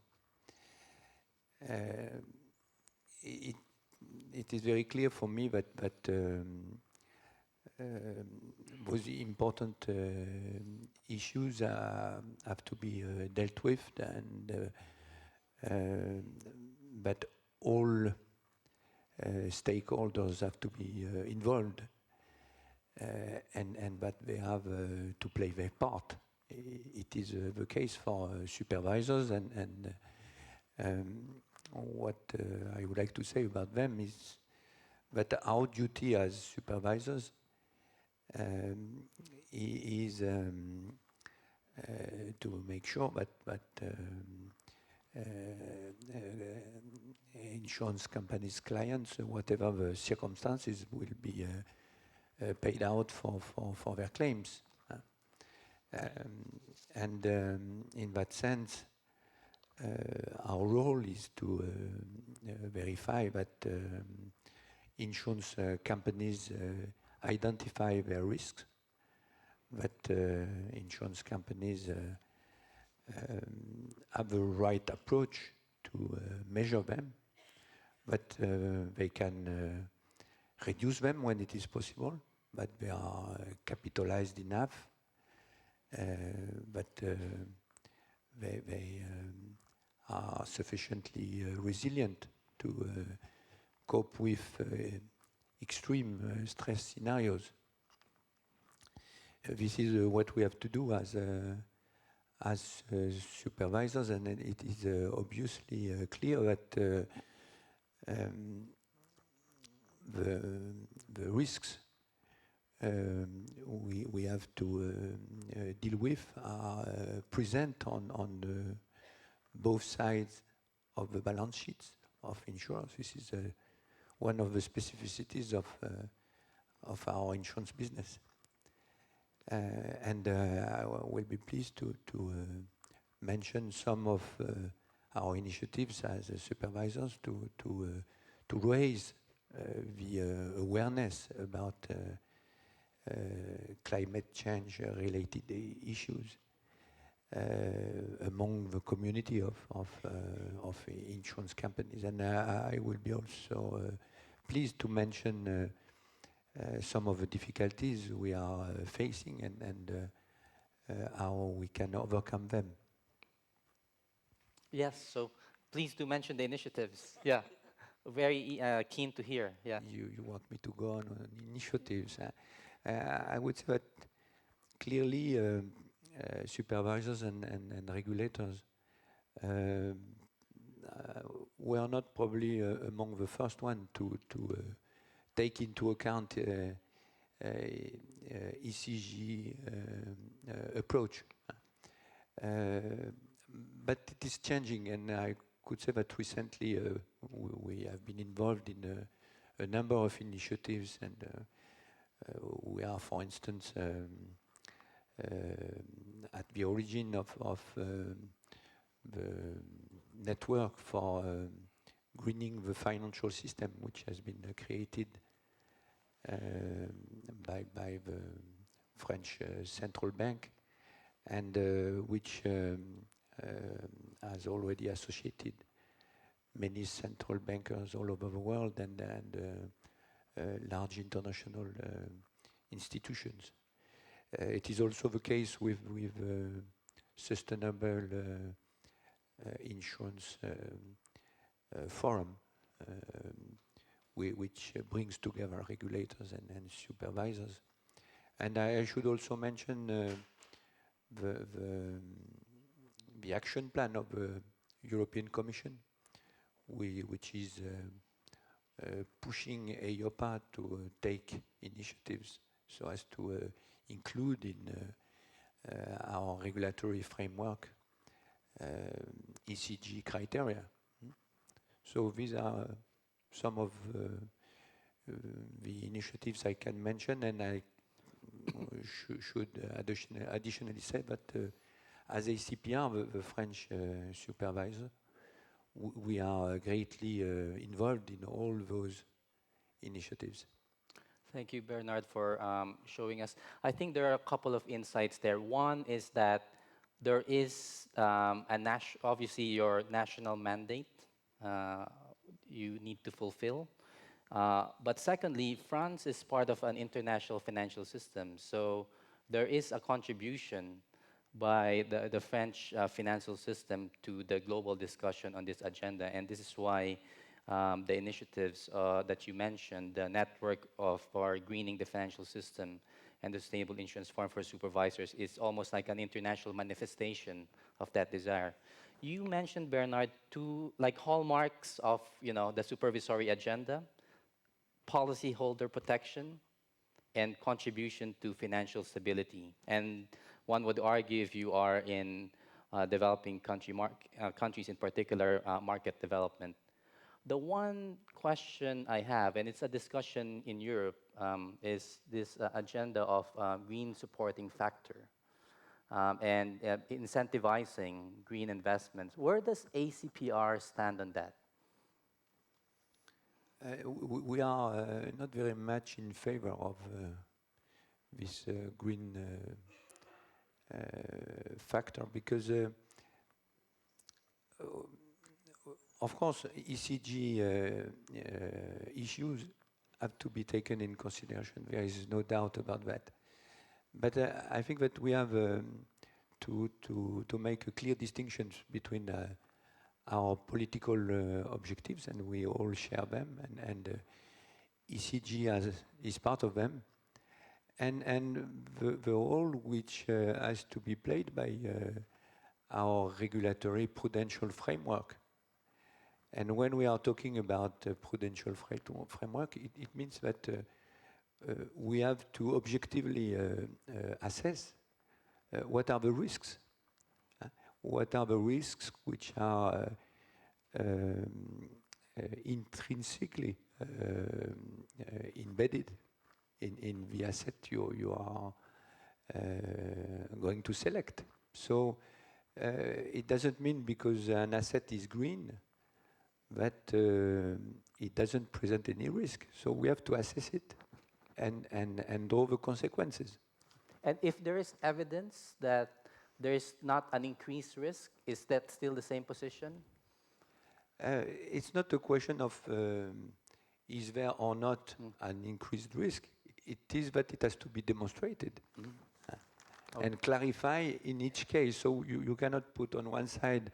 It is very clear for me that those important issues have to be dealt with, and that all stakeholders have to be involved, and that they have to play their part. It is the case for supervisors, and what I would like to say about them is that our duty as supervisors is to make sure that insurance companies' clients, whatever the circumstances, will be paid out for their claims. And in that sense, our role is to verify that insurance companies identify their risks, that insurance companies have the right approach to measure them, that they can reduce them when it is possible, that they are capitalized enough, that they are sufficiently resilient to cope with extreme stress scenarios. This is what we have to do as supervisors, and it is obviously clear that the risks we have to deal with are present on both sides of the balance sheets of insurance. This is one of the specificities of our insurance business. And I will be pleased to mention some of our initiatives as supervisors to raise the awareness about climate change related issues among the community of insurance companies. And I will be also pleased to mention some of the difficulties we are facing and how we can overcome them. Yes, so please do mention the initiatives. Yeah. very keen to hear. Yeah. You want me to go on initiatives. I would say that clearly supervisors and regulators were not probably among the first one to take into account ECG approach. But it is changing, and I could say that recently we have been involved in a number of initiatives, and we are, for instance, at the origin of the network for greening the financial system, which has been created by the French central bank, and which has already associated many central bankers all over the world and large international institutions. It is also the case with sustainable insurance forum, which brings together regulators and supervisors. And I should also mention the action plan of the European Commission, which is pushing EIOPA to take initiatives so as to include in our regulatory framework ECG criteria. So these are some of the initiatives I can mention, and I should additionally say that as ACPR, the French supervisor, we are greatly involved in all those initiatives. Thank you, Bernard, for showing us. I think there are a couple of insights there. One is that there is obviously your national mandate you need to fulfill. But secondly, France is part of an international financial system. So there is a contribution by the French financial system to the global discussion on this agenda. And this is why the initiatives that you mentioned, the network for greening the financial system and the Sustainable Insurance Forum for Supervisors, is almost like an international manifestation of that desire. You mentioned, Bernard, two hallmarks of the supervisory agenda: policyholder protection and contribution to financial stability. And one would argue, if you are in developing countries, in particular market development. The one question I have, and it's a discussion in Europe, is this agenda of green supporting factor and incentivizing green investments. Where does ACPR stand on that? We are not very much in favor of this green factor because, of course, ECG issues have to be taken in consideration. There is no doubt about that. But I think that we have to make a clear distinction between our political objectives, and we all share them, and ECG is part of them, and the role which has to be played by our regulatory prudential framework. And when we are talking about prudential framework, it means that we have to objectively assess what are the risks. What are the risks which are intrinsically embedded in the asset you are going to select? So it doesn't mean because an asset is green that it doesn't present any risk. So we have to assess it and draw the consequences. And if there is evidence that there is not an increased risk, is that still the same position? It's not a question of is there or not an increased risk. It is that it has to be demonstrated and clarify in each case. So you cannot put on one side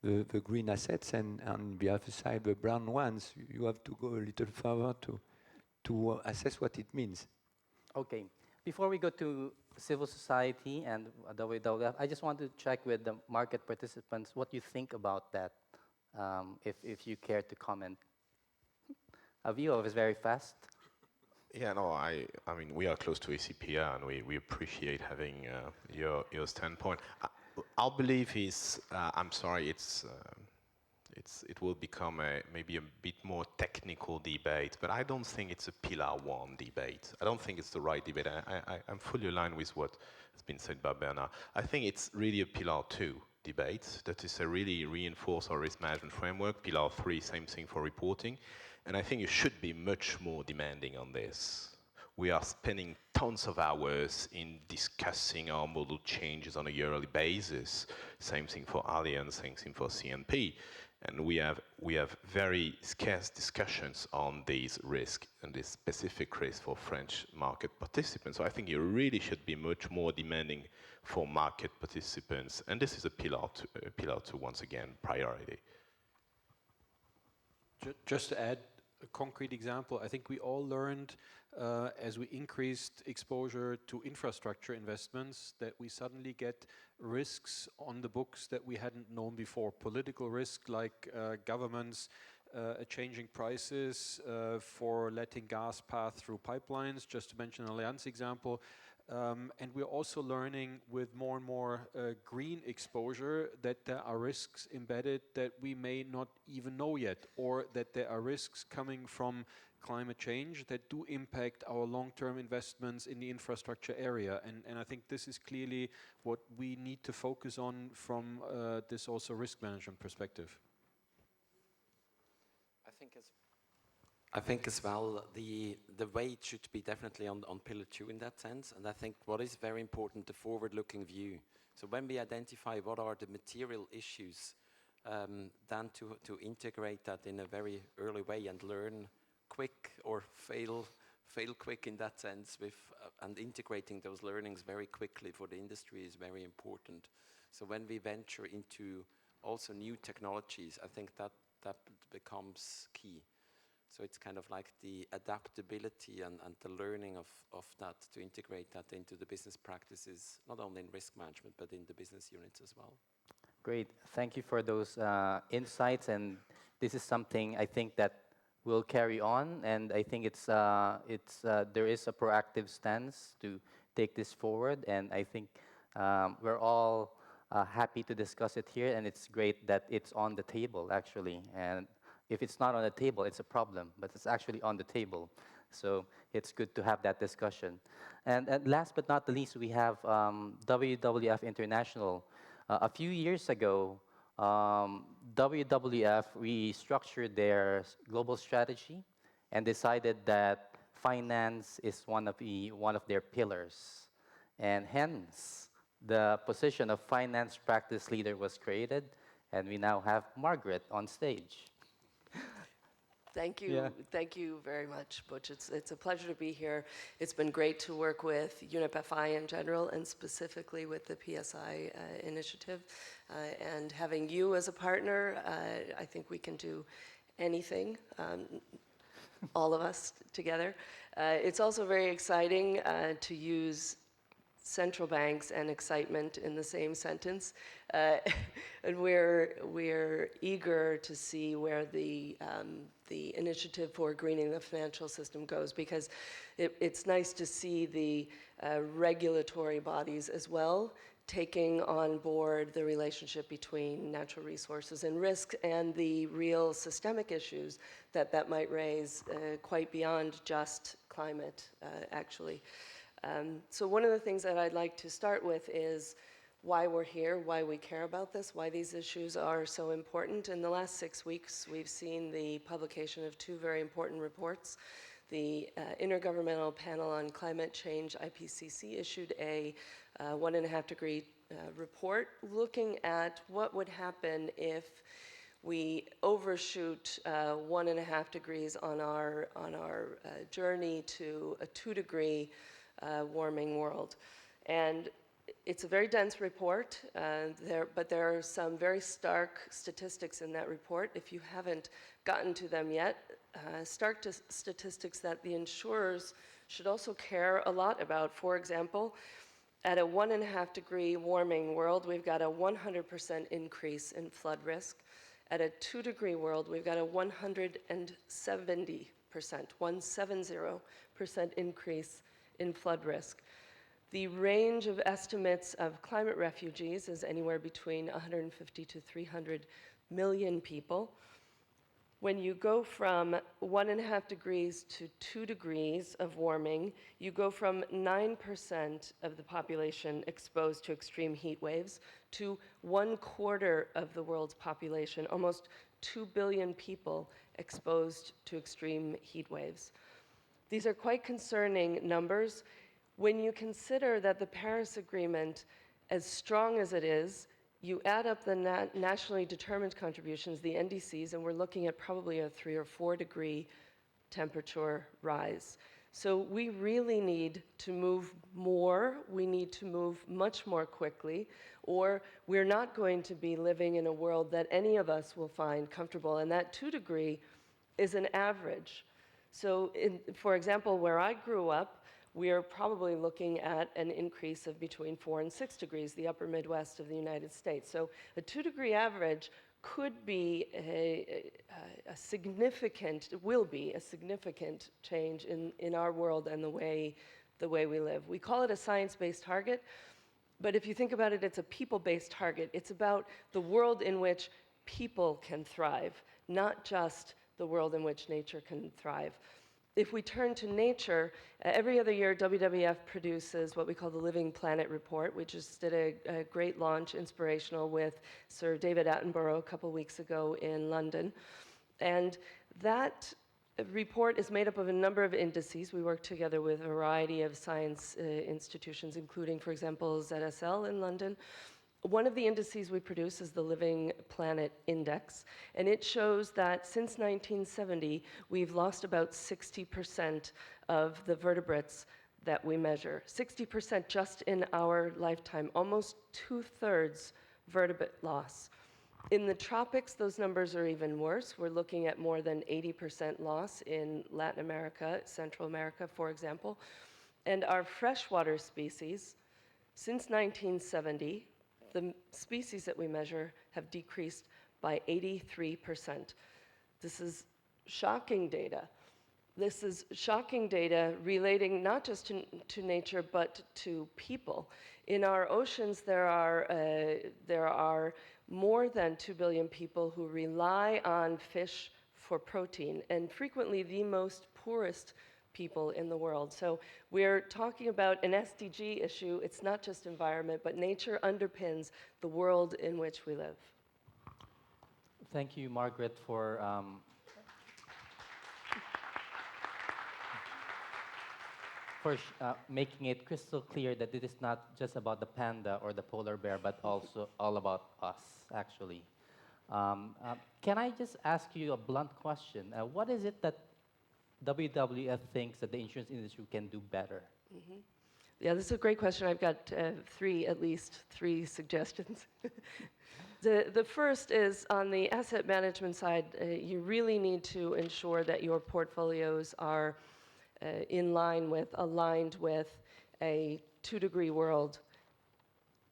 the green assets and on the other side the brown ones. You have to go a little further to assess what it means. Okay. Before we go to civil society and WWF, I just want to check with the market participants what you think about that, if you care to comment. Aviva is very fast. Yeah, no, I mean, we are close to ACPR and we appreciate having your standpoint. Our belief is, I'm sorry, it will become maybe a bit more technical debate, but I don't think it's a pillar one debate. I don't think it's the right debate. I'm fully aligned with what has been said by Bernard. I think it's really a pillar two debate, that is to really reinforce our risk management framework. Pillar three, same thing for reporting. And I think you should be much more demanding on this. We are spending tons of hours in discussing our model changes on a yearly basis. Same thing for Allianz, same thing for CNP. And we have very scarce discussions on these risks and this specific risk for French market participants. So I think you really should be much more demanding for market participants. And this is a pillar two once again, priority. Just to add a concrete example, I think we all learned as we increased exposure to infrastructure investments that we suddenly get risks on the books that we hadn't known before. Political risk like governments changing prices for letting gas pass through pipelines, just to mention an Allianz example. And we're also learning with more and more green exposure that there are risks embedded that we may not even know yet, or that there are risks coming from climate change that do impact our long-term investments in the infrastructure area. And I think this is clearly what we need to focus on from this also risk management perspective. I think as well, the weight should be definitely on pillar two in that sense. And I think what is very important, the forward-looking view. So when we identify what are the material issues, then to integrate that in a very early way and learn quick or fail quick in that sense with, and integrating those learnings very quickly for the industry is very important. So when we venture into also new technologies, I think that becomes key. So it's kind of like the adaptability and the learning of that, to integrate that into the business practices, not only in risk management, but in the business units as well. Great. Thank you for those insights. And this is something I think that will carry on. And I think there is a proactive stance to take this forward. And I think we're all happy to discuss it here. And it's great that it's on the table, actually. And if it's not on the table, it's a problem, but it's actually on the table. So it's good to have that discussion. And last but not the least, we have WWF International. A few years ago, WWF restructured their global strategy and decided that finance is one of their pillars. And hence, the position of finance practice leader was created, and we now have Margaret on stage. Thank you. Yeah. Thank you very much, Butch. It's a pleasure to be here. It's been great to work with UNEP-FI in general and specifically with the PSI initiative. And having you as a partner, I think we can do anything, all of us together. It's also very exciting to use central banks and excitement in the same sentence. And we're eager to see where the initiative for greening the financial system goes, because it's nice to see the regulatory bodies as well taking on board the relationship between natural resources and risk and the real systemic issues that might raise quite beyond just climate, actually. So one of the things that I'd like to start with is why we're here, why we care about this, why these issues are so important. In the last 6 weeks, we've seen the publication of two very important reports. The Intergovernmental Panel on Climate Change, IPCC, issued a 1.5 degree report looking at what would happen if we overshoot 1.5 degrees on our journey to a 2 degree warming world. And it's a very dense report, but there are some very stark statistics in that report. If you haven't gotten to them yet, statistics that the insurers should also care a lot about. For example, at a 1.5 degree warming world, we've got a 100% increase in flood risk. At a 2 degree world, we've got a 170% increase in flood risk. The range of estimates of climate refugees is anywhere between 150 to 300 million people. When you go from 1.5 degrees to 2 degrees of warming, you go from 9% of the population exposed to extreme heat waves to 1/4 of the world's population, almost 2 billion people exposed to extreme heat waves. These are quite concerning numbers. When you consider that the Paris Agreement, as strong as it is, you add up the nationally determined contributions, the NDCs, and we're looking at probably a 3 or 4 degree temperature rise. So we really need to move more. We need to move much more quickly, or we're not going to be living in a world that any of us will find comfortable. And that 2 degree is an average. So for example, where I grew up, we are probably looking at an increase of between 4 and 6 degrees, the upper Midwest of the United States. So a 2 degree average could be will be a significant change in our world and the way we live. We call it a science-based target, but if you think about it, it's a people-based target. It's about the world in which people can thrive, not just the world in which nature can thrive. If we turn to nature, every other year WWF produces what we call the Living Planet Report. We just did a great launch, inspirational, with Sir David Attenborough a couple weeks ago in London. And that report is made up of a number of indices. We work together with a variety of science institutions, including, for example, ZSL in London. One of the indices we produce is the Living Planet Index, and it shows that since 1970, we've lost about 60% of the vertebrates that we measure. 60% just in our lifetime, almost 2/3 vertebrate loss. In the tropics, those numbers are even worse. We're looking at more than 80% loss in Latin America, Central America, for example. And our freshwater species, since 1970, the species that we measure have decreased by 83%. This is shocking data. This is shocking data relating not just to nature, but to people. In our oceans, there are more than 2 billion people who rely on fish for protein, and frequently the most poorest people in the world. So we're talking about an SDG issue. It's not just environment, but nature underpins the world in which we live. Thank you, Margaret, for making it crystal clear that it is not just about the panda or the polar bear, but also all about us, actually. Can I just ask you a blunt question? What is it that WWF thinks that the insurance industry can do better? Mm-hmm. Yeah, this is a great question. I've got at least three suggestions. The first is on the asset management side, you really need to ensure that your portfolios are aligned with a 2-degree world,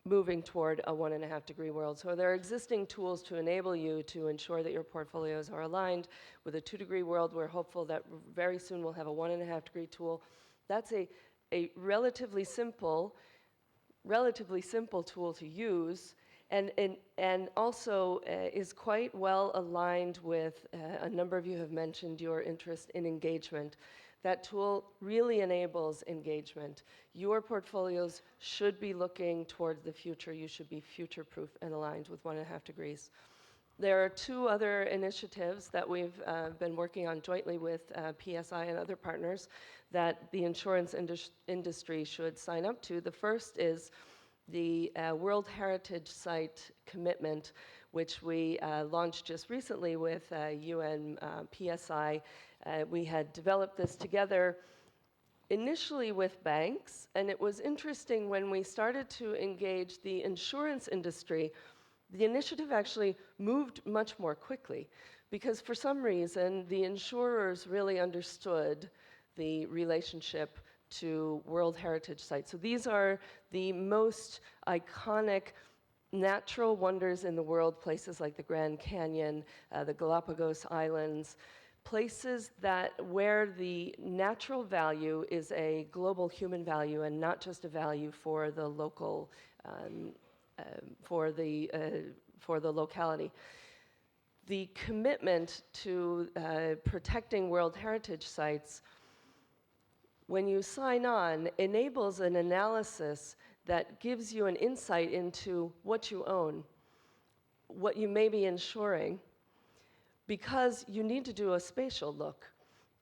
moving toward a 1.5-degree world. So there are existing tools to enable you to ensure that your portfolios are aligned with a 2-degree world. We're hopeful that very soon we'll have a 1.5-degree tool. That's a relatively simple tool to use, and also is quite well aligned with, a number of you have mentioned your interest in engagement. That tool really enables engagement. Your portfolios should be looking toward the future. You should be future-proof and aligned with 1.5 degrees. There are 2 other initiatives that we've been working on jointly with PSI and other partners that the insurance industry should sign up to. The first is the World Heritage Site Commitment, which we launched just recently with UN PSI. We had developed this together initially with banks, and it was interesting when we started to engage the insurance industry, the initiative actually moved much more quickly because for some reason the insurers really understood the relationship to World Heritage Sites. So these are the most iconic natural wonders in the world, places like the Grand Canyon, the Galapagos Islands, places where the natural value is a global human value and not just a value for the local, for the locality. The commitment to protecting World Heritage Sites, when you sign on, enables an analysis that gives you an insight into what you own, what you may be insuring, because you need to do a spatial look.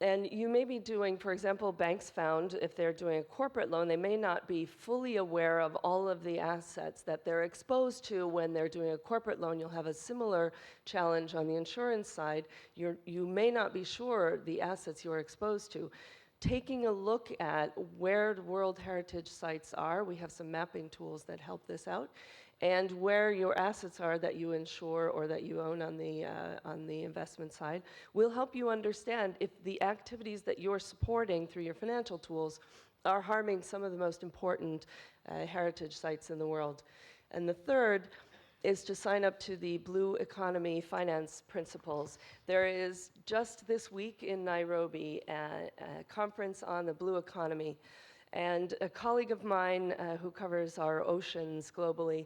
And you may be doing, for example, banks found if they're doing a corporate loan, they may not be fully aware of all of the assets that they're exposed to when they're doing a corporate loan. You'll have a similar challenge on the insurance side. You may not be sure the assets you're exposed to. Taking a look at where the World Heritage Sites are, we have some mapping tools that help this out, and where your assets are that you insure or that you own on the investment side will help you understand if the activities that you're supporting through your financial tools are harming some of the most important heritage sites in the world. And the third is to sign up to the Blue Economy Finance Principles. There is just this week in Nairobi a conference on the blue economy. And a colleague of mine who covers our oceans globally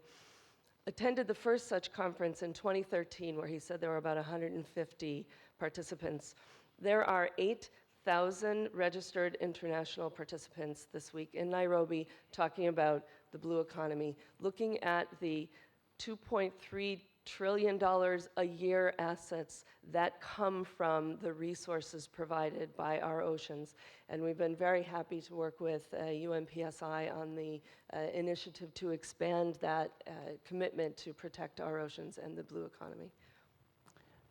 attended the first such conference in 2013, where he said there were about 150 participants. There are 8,000 registered international participants this week in Nairobi talking about the blue economy, looking at the $2.3 trillion a year assets that come from the resources provided by our oceans. And we've been very happy to work with UNPSI on the initiative to expand that commitment to protect our oceans and the blue economy.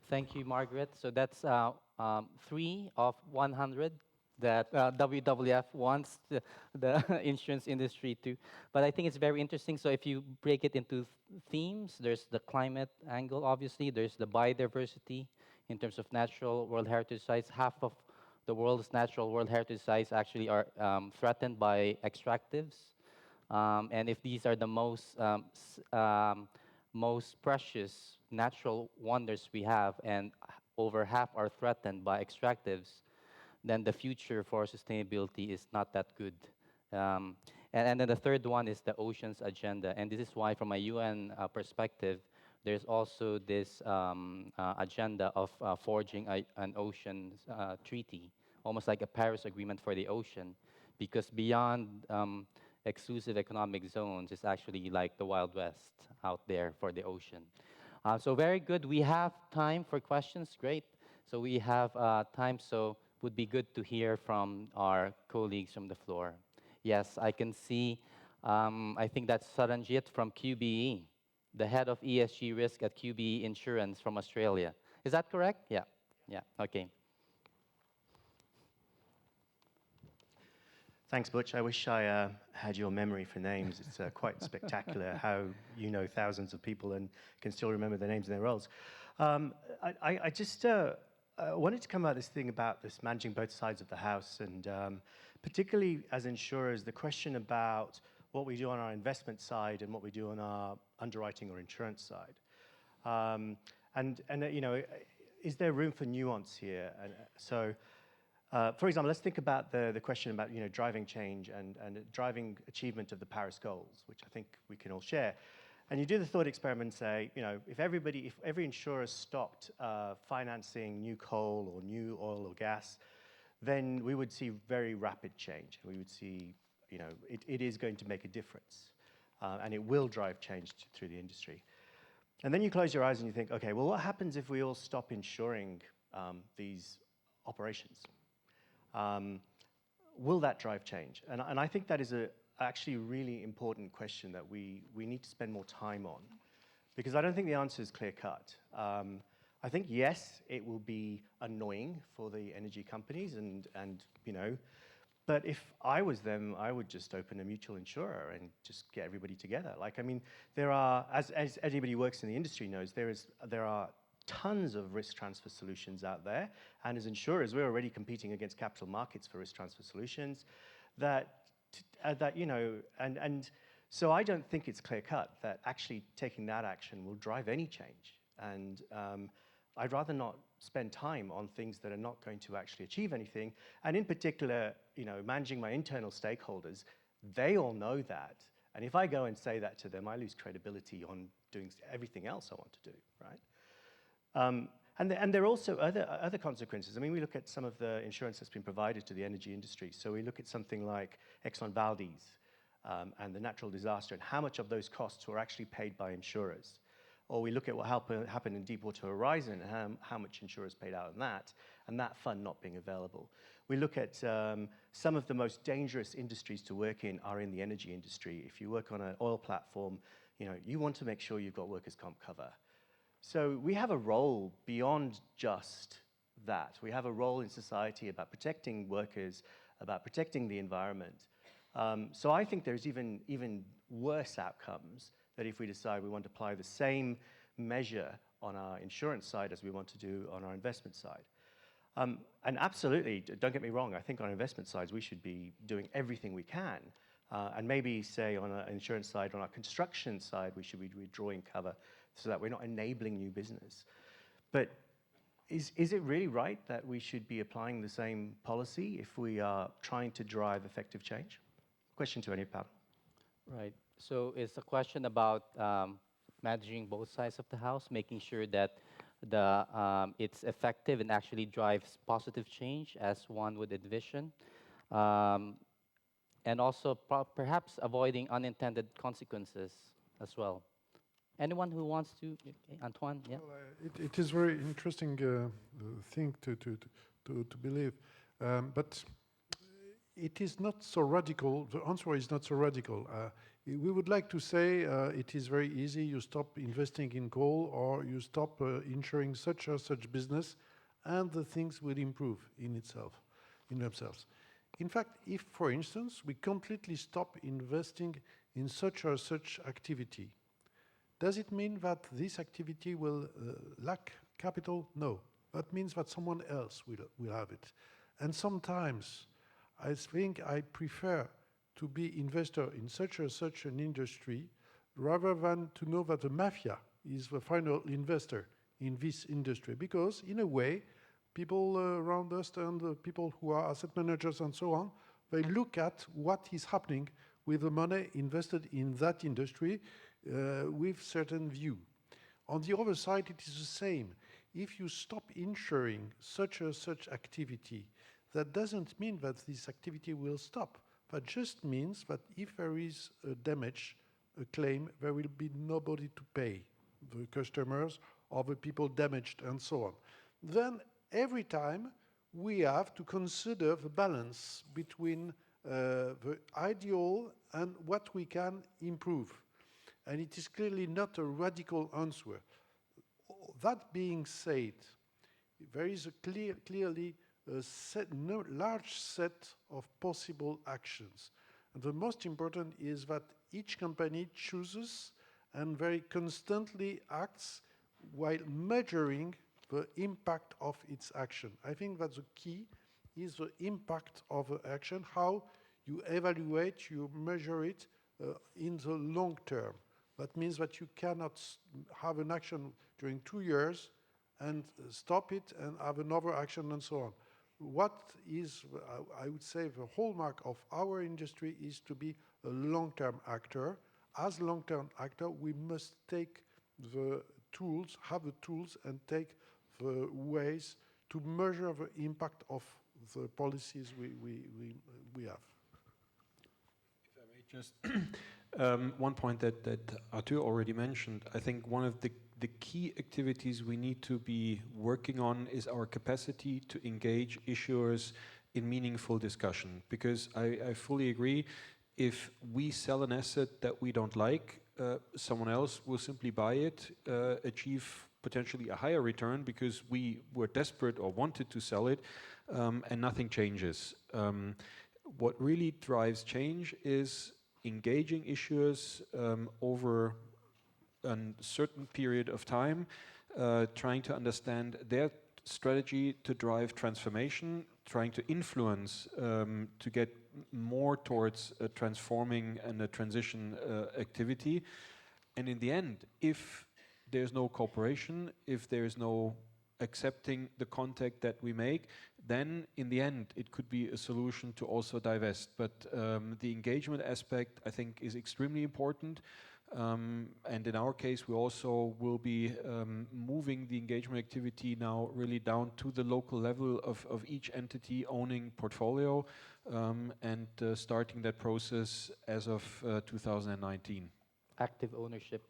Thank you, Margaret. So that's 3 of 100 that WWF wants the insurance industry to. But I think it's very interesting. So if you break it into themes, there's the climate angle, obviously. There's the biodiversity in terms of natural World Heritage Sites. Half of the world's natural World Heritage Sites actually are threatened by extractives. And if these are the most precious natural wonders we have, and over half are threatened by extractives, then the future for sustainability is not that good. And then the third one is the oceans agenda. And this is why, from a UN perspective, there's also this agenda of forging an ocean treaty, almost like a Paris Agreement for the ocean, because beyond exclusive economic zones, it's actually like the Wild West out there for the ocean. So very good. We have time for questions. Great. So we have time. So would be good to hear from our colleagues from the floor. Yes, I can see, I think that's Saranjit from QBE, the head of ESG risk at QBE Insurance from Australia. Is that correct? Yeah, yeah, okay. Thanks, Butch. I wish I had your memory for names. It's quite spectacular how you know thousands of people and can still remember their names and their roles. I just wanted to come about this thing about this managing both sides of the house, and particularly as insurers, the question about what we do on our investment side and what we do on our underwriting or insurance side. And you know, is there room for nuance here? And so, for example, let's think about the question about, you know, driving change and driving achievement of the Paris goals, which I think we can all share. And you do the thought experiment and say, you know, if every insurer stopped financing new coal or new oil or gas, then we would see very rapid change. We would see, you know, it is going to make a difference, and it will drive change through the industry. And then you close your eyes and you think, okay, well, what happens if we all stop insuring these operations? Will that drive change? And I think that is actually a really important question that we need to spend more time on, because I don't think the answer is clear-cut. I think, yes, it will be annoying for the energy companies and you know, But if I was them, I would just open a mutual insurer and just get everybody together. Like, I mean, there are, as anybody who works in the industry knows, there are tons of risk transfer solutions out there. And as insurers, we're already competing against capital markets for risk transfer solutions that you know, and so I don't think it's clear cut that actually taking that action will drive any change. And I'd rather not spend time on things that are not going to actually achieve anything. And in particular, you know, managing my internal stakeholders, they all know that. And if I go and say that to them, I lose credibility on doing everything else I want to do, right? And there are also other consequences. I mean, we look at some of the insurance that's been provided to the energy industry. So we look at something like Exxon Valdez and the natural disaster and how much of those costs were actually paid by insurers. Or we look at what happened in Deepwater Horizon and how much insurers paid out on that, and that fund not being available. We look at some of the most dangerous industries to work in are in the energy industry. If you work on an oil platform, you know, you want to make sure you've got workers' comp cover. So we have a role beyond just that. We have a role in society about protecting workers, about protecting the environment. So I think there's even worse outcomes that if we decide we want to apply the same measure on our insurance side as we want to do on our investment side. And absolutely, don't get me wrong, I think on investment sides we should be doing everything we can. And maybe say on our insurance side, on our construction side, we should be withdrawing cover so that we're not enabling new business. But is it really right that we should be applying the same policy if we are trying to drive effective change? Question to any panel. Right. So it's a question about managing both sides of the house, making sure that it's effective and actually drives positive change as one would envision. And also perhaps avoiding unintended consequences as well. Anyone who wants to, Antoine, yeah? Well, it is very interesting thing to believe, but it is not so radical. The answer is not so radical. We would like to say it is very easy. You stop investing in coal, or you stop insuring such or such business, and the things will improve in themselves. In fact, if, for instance, we completely stop investing in such or such activity, does it mean that this activity will lack capital? No. That means that someone else will have it. And sometimes I think I prefer to be investor in such or such an industry rather than to know that the mafia is the final investor in this industry. Because in a way, people around us and people who are asset managers and so on, they look at what is happening with the money invested in that industry with certain view. On the other side, it is the same. If you stop insuring such or such activity, that doesn't mean that this activity will stop. That just means that if there is a damage, a claim, there will be nobody to pay, the customers or the people damaged and so on. Then every time we have to consider the balance between the ideal and what we can improve. And it is clearly not a radical answer. That being said, there is a clearly a large set of possible actions. And the most important is that each company chooses and very constantly acts while measuring the impact of its action. I think that the key is the impact of the action, how you evaluate, you measure it in the long term. That means that you cannot have an action during 2 years and stop it and have another action and so on. What is, I would say, the hallmark of our industry is to be a long-term actor. As long-term actor, we must take the tools, have the tools, and take the ways to measure the impact of the policies we have. If I may just one point that Arthur already mentioned, I think one of the key activities we need to be working on is our capacity to engage issuers in meaningful discussion. Because I fully agree, if we sell an asset that we don't like, someone else will simply buy it, achieve potentially a higher return because we were desperate or wanted to sell it, and nothing changes. what really drives change is engaging issuers over a certain period of time, trying to understand their strategy to drive transformation, trying to influence to get more towards a transforming and a transition activity. And in the end, if there's no cooperation, if there's no accepting the contact that we make, then in the end it could be a solution to also divest. But the engagement aspect, I think, is extremely important. And in our case, we also will be moving the engagement activity now really down to the local level of each entity owning portfolio, and starting that process as of 2019. Active ownership.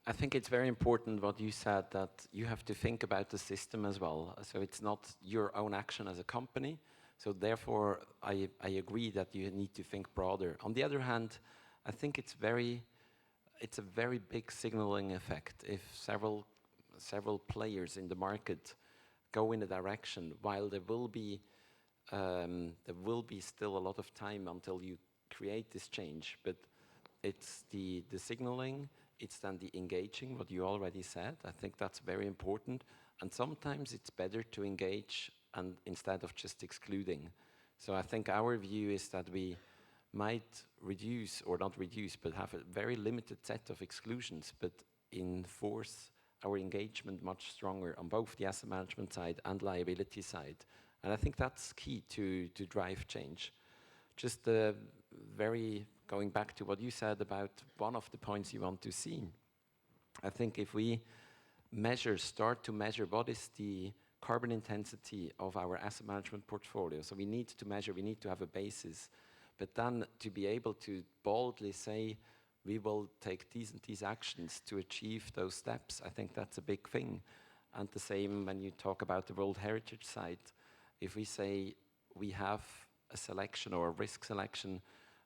I think it's very important what you said, that you have to think about the system as well. So it's not your own action as a company. So therefore, I agree that you need to think broader. On the other hand, I think it's a very big signaling effect if several players in the market go in a direction, while there will be still a lot of time until you create this change. But it's the signaling, it's then the engaging, what you already said. I think that's very important. And sometimes it's better to engage and instead of just excluding. So I think our view is that we might reduce, or not reduce, but have a very limited set of exclusions, but enforce our engagement much stronger on both the asset management side and liability side. And I think that's key to drive change. Just going back to what you said about one of the points you want to see, I think if we start to measure what is the carbon intensity of our asset management portfolio. So we need to measure, we need to have a basis, but then to be able to boldly say, we will take these and these actions to achieve those steps, I think that's a big thing. And the same when you talk about the World Heritage Site, if we say we have a selection or a risk selection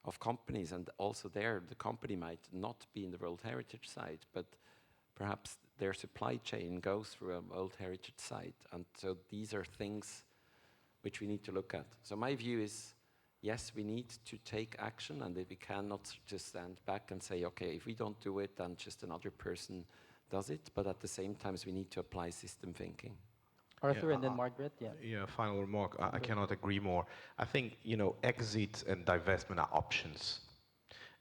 of companies, and also there the company might not be in the World Heritage Site, but perhaps their supply chain goes through a World Heritage Site. And so these are things which we need to look at. So my view is, yes, we need to take action, and we cannot just stand back and say, okay, if we don't do it, then just another person does it. But at the same time, we need to apply system thinking. Arthur, and then Margaret. Yeah, final remark. I cannot agree more. I think, exit and divestment are options.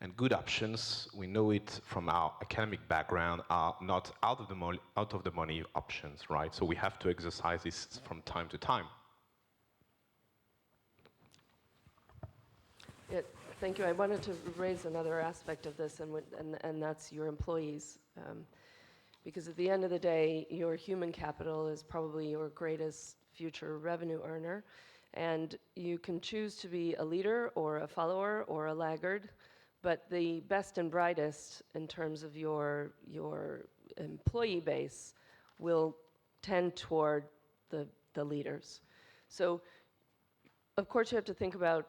And good options, we know it from our academic background, are not out of the money options, right? So we have to exercise this from time to time. Yeah, thank you. I wanted to raise another aspect of this, and that's your employees. Because at the end of the day, your human capital is probably your greatest future revenue earner. And you can choose to be a leader or a follower or a laggard, but the best and brightest in terms of your employee base will tend toward the leaders. So, of course, you have to think about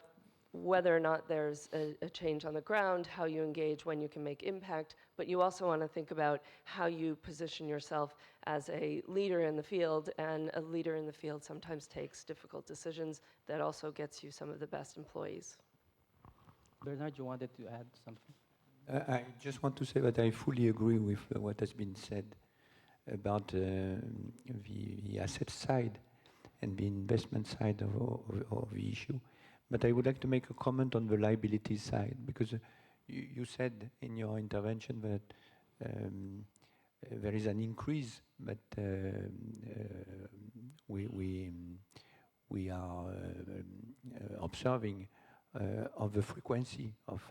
whether or not there's a change on the ground, how you engage, when you can make impact, but you also want to think about how you position yourself as a leader in the field, and a leader in the field sometimes takes difficult decisions that also gets you some of the best employees. Bernard, you wanted to add something? I just want to say that I fully agree with what has been said about the asset side and the investment side of the issue. But I would like to make a comment on the liability side, because you said in your intervention that there is an increase, but we are observing of the frequency of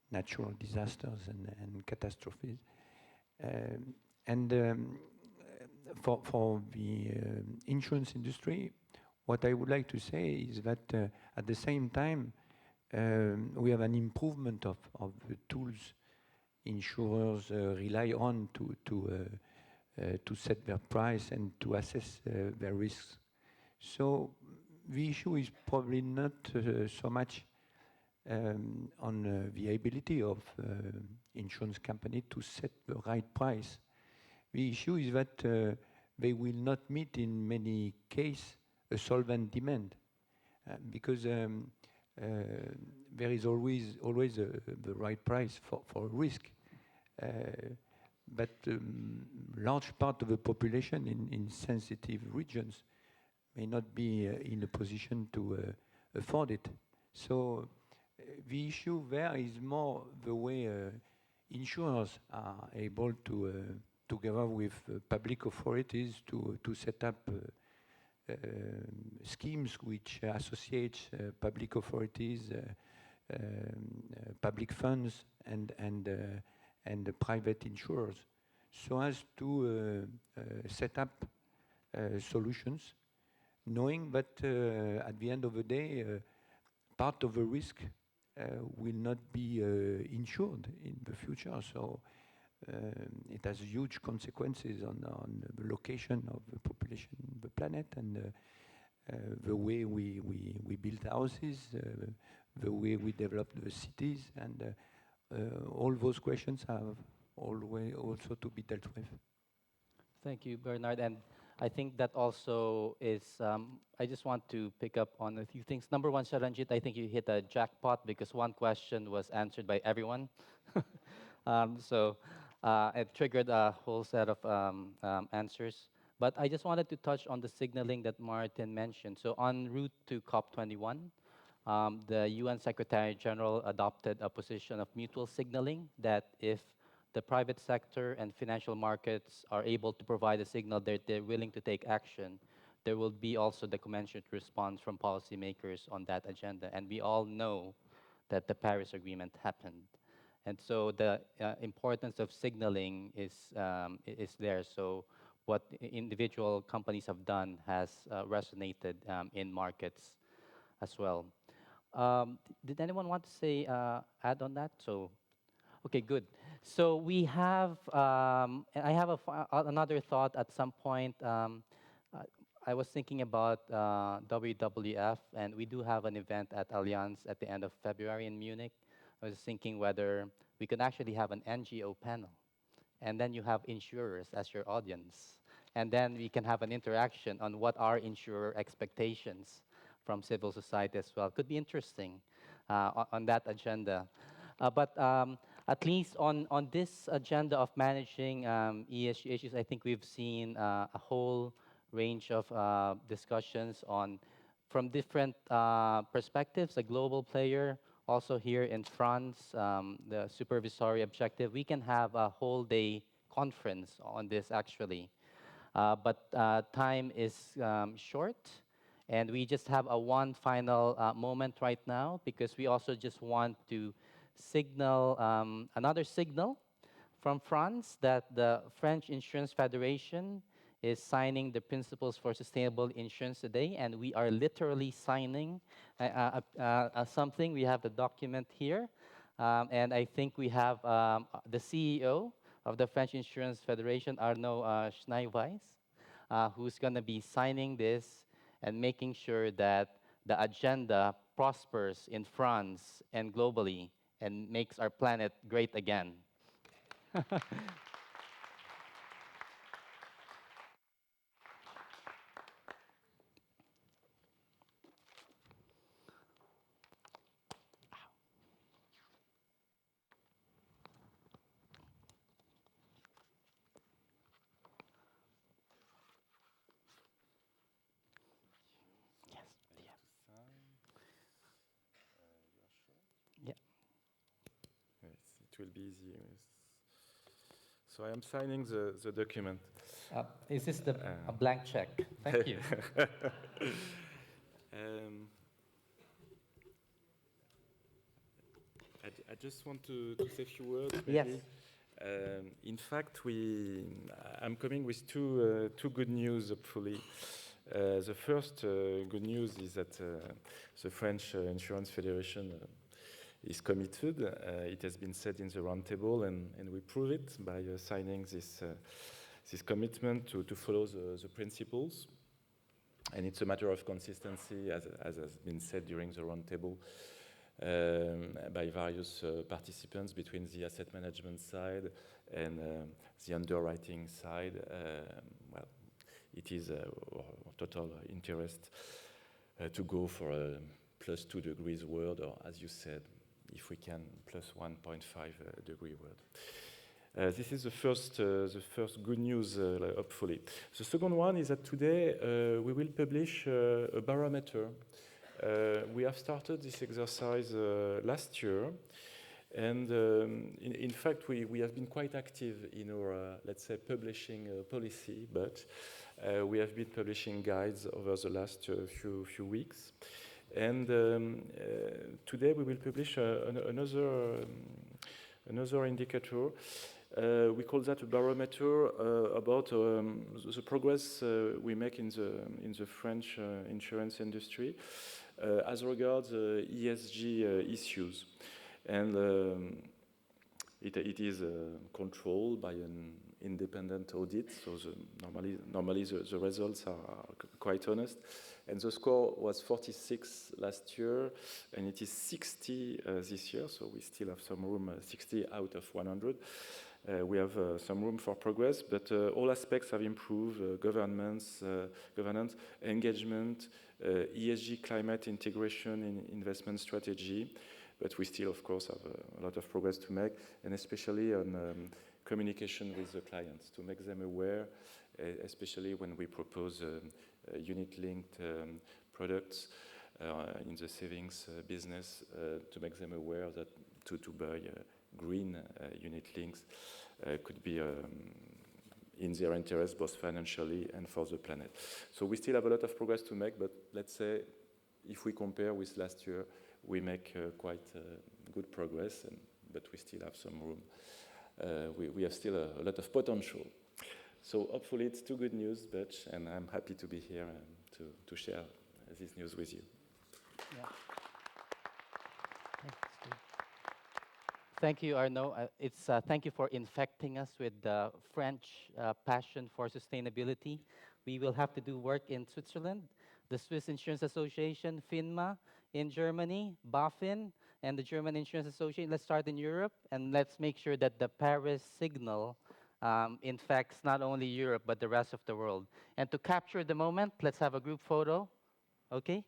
natural disasters and catastrophes. For the insurance industry, what I would like to say is that at the same time, we have an improvement of the tools insurers rely on to set their price and to assess their risks. So the issue is probably not so much on the ability of insurance company to set the right price. The issue is that they will not meet in many cases a solvent demand. because there is always the right price for risk. But large part of the population in sensitive regions may not be in a position to afford it. So the issue there is more the way insurers are able to, together with public authorities, to set up schemes which associate public authorities, public funds, and the private insurers, so as to set up solutions, knowing that at the end of the day, part of the risk will not be insured in the future. So it has huge consequences on the location of the population on the planet, and the way we build houses, the way we develop the cities, and all those questions have always also to be dealt with. Thank you, Bernard. And I think that also is, I just want to pick up on a few things. Number one, Sharanjit, I think you hit a jackpot because one question was answered by everyone. So it triggered a whole set of answers. But I just wanted to touch on the signaling that Martin mentioned. So en route to COP21, the UN Secretary General adopted a position of mutual signaling that if the private sector and financial markets are able to provide a signal that they're willing to take action, there will be also the commensurate response from policymakers on that agenda. And we all know that the Paris Agreement happened. And so the importance of signaling is there. So what individual companies have done has resonated in markets as well. Did anyone want to say, add on that? So, okay, good. So we have, and I have another thought at some point. I was thinking about WWF, and we do have an event at Allianz at the end of February in Munich. I was thinking whether we could actually have an NGO panel, and then you have insurers as your audience, and then we can have an interaction on what are insurer expectations from civil society as well. Could be interesting on that agenda. But at least on this agenda of managing ESG issues, I think we've seen a whole range of discussions from different perspectives, a global player, also here in France, the supervisory objective. We can have a whole day conference on this actually. But time is short, and we just have one final moment right now, because we also just want to signal another signal from France that the French Insurance Federation is signing the Principles for Sustainable Insurance today, and we are literally signing something. We have the document here, and I think we have the CEO of the French Insurance Federation, Arnaud Schneiweiss, who's going to be signing this and making sure that the agenda prospers in France and globally and makes our planet great again. It will be easy. So I am signing the document. Is this a blank check? Thank you. I just want to say a few words. Maybe. Yes. In fact, I'm coming with two good news, hopefully. The first good news is that the French Insurance Federation is committed. It has been said in the roundtable, and we prove it by signing this commitment to follow the principles. And it's a matter of consistency, as has been said during the roundtable by various participants between the asset management side and the underwriting side. Well, it is of total interest to go for a plus 2 degrees world, or as you said, if we can, plus 1.5 degree world. This is the first good news, hopefully. The second one is that today we will publish a barometer. We have started this exercise last year, and in fact we have been quite active in our, let's say, publishing policy, but we have been publishing guides over the last few weeks. And today we will publish another indicator. We call that a barometer about the progress we make in the French insurance industry as regards ESG issues. And it is controlled by an independent audit, so normally the results are quite honest. And the score was 46 last year, and it is 60 this year, so we still have some room, 60 out of 100. We have some room for progress, but all aspects have improved, governance, engagement, ESG, climate integration in investment strategy, but we still, of course, have a lot of progress to make, and especially on communication with the clients, to make them aware, especially when we propose unit-linked products in the savings business, to make them aware that to buy green unit-links could be in their interest, both financially and for the planet. So we still have a lot of progress to make, but let's say if we compare with last year, we make quite good progress, but we still have some room. We have still a lot of potential. So hopefully it's two good news, and I'm happy to be here and to share this news with you. Yeah. Thank you, Arnaud. Thank you for infecting us with the French passion for sustainability. We will have to do work in Switzerland, the Swiss Insurance Association, FINMA in Germany, BaFin, and the German Insurance Association. Let's start in Europe, and let's make sure that the Paris signal infects not only Europe, but the rest of the world. And to capture the moment, let's have a group photo, okay?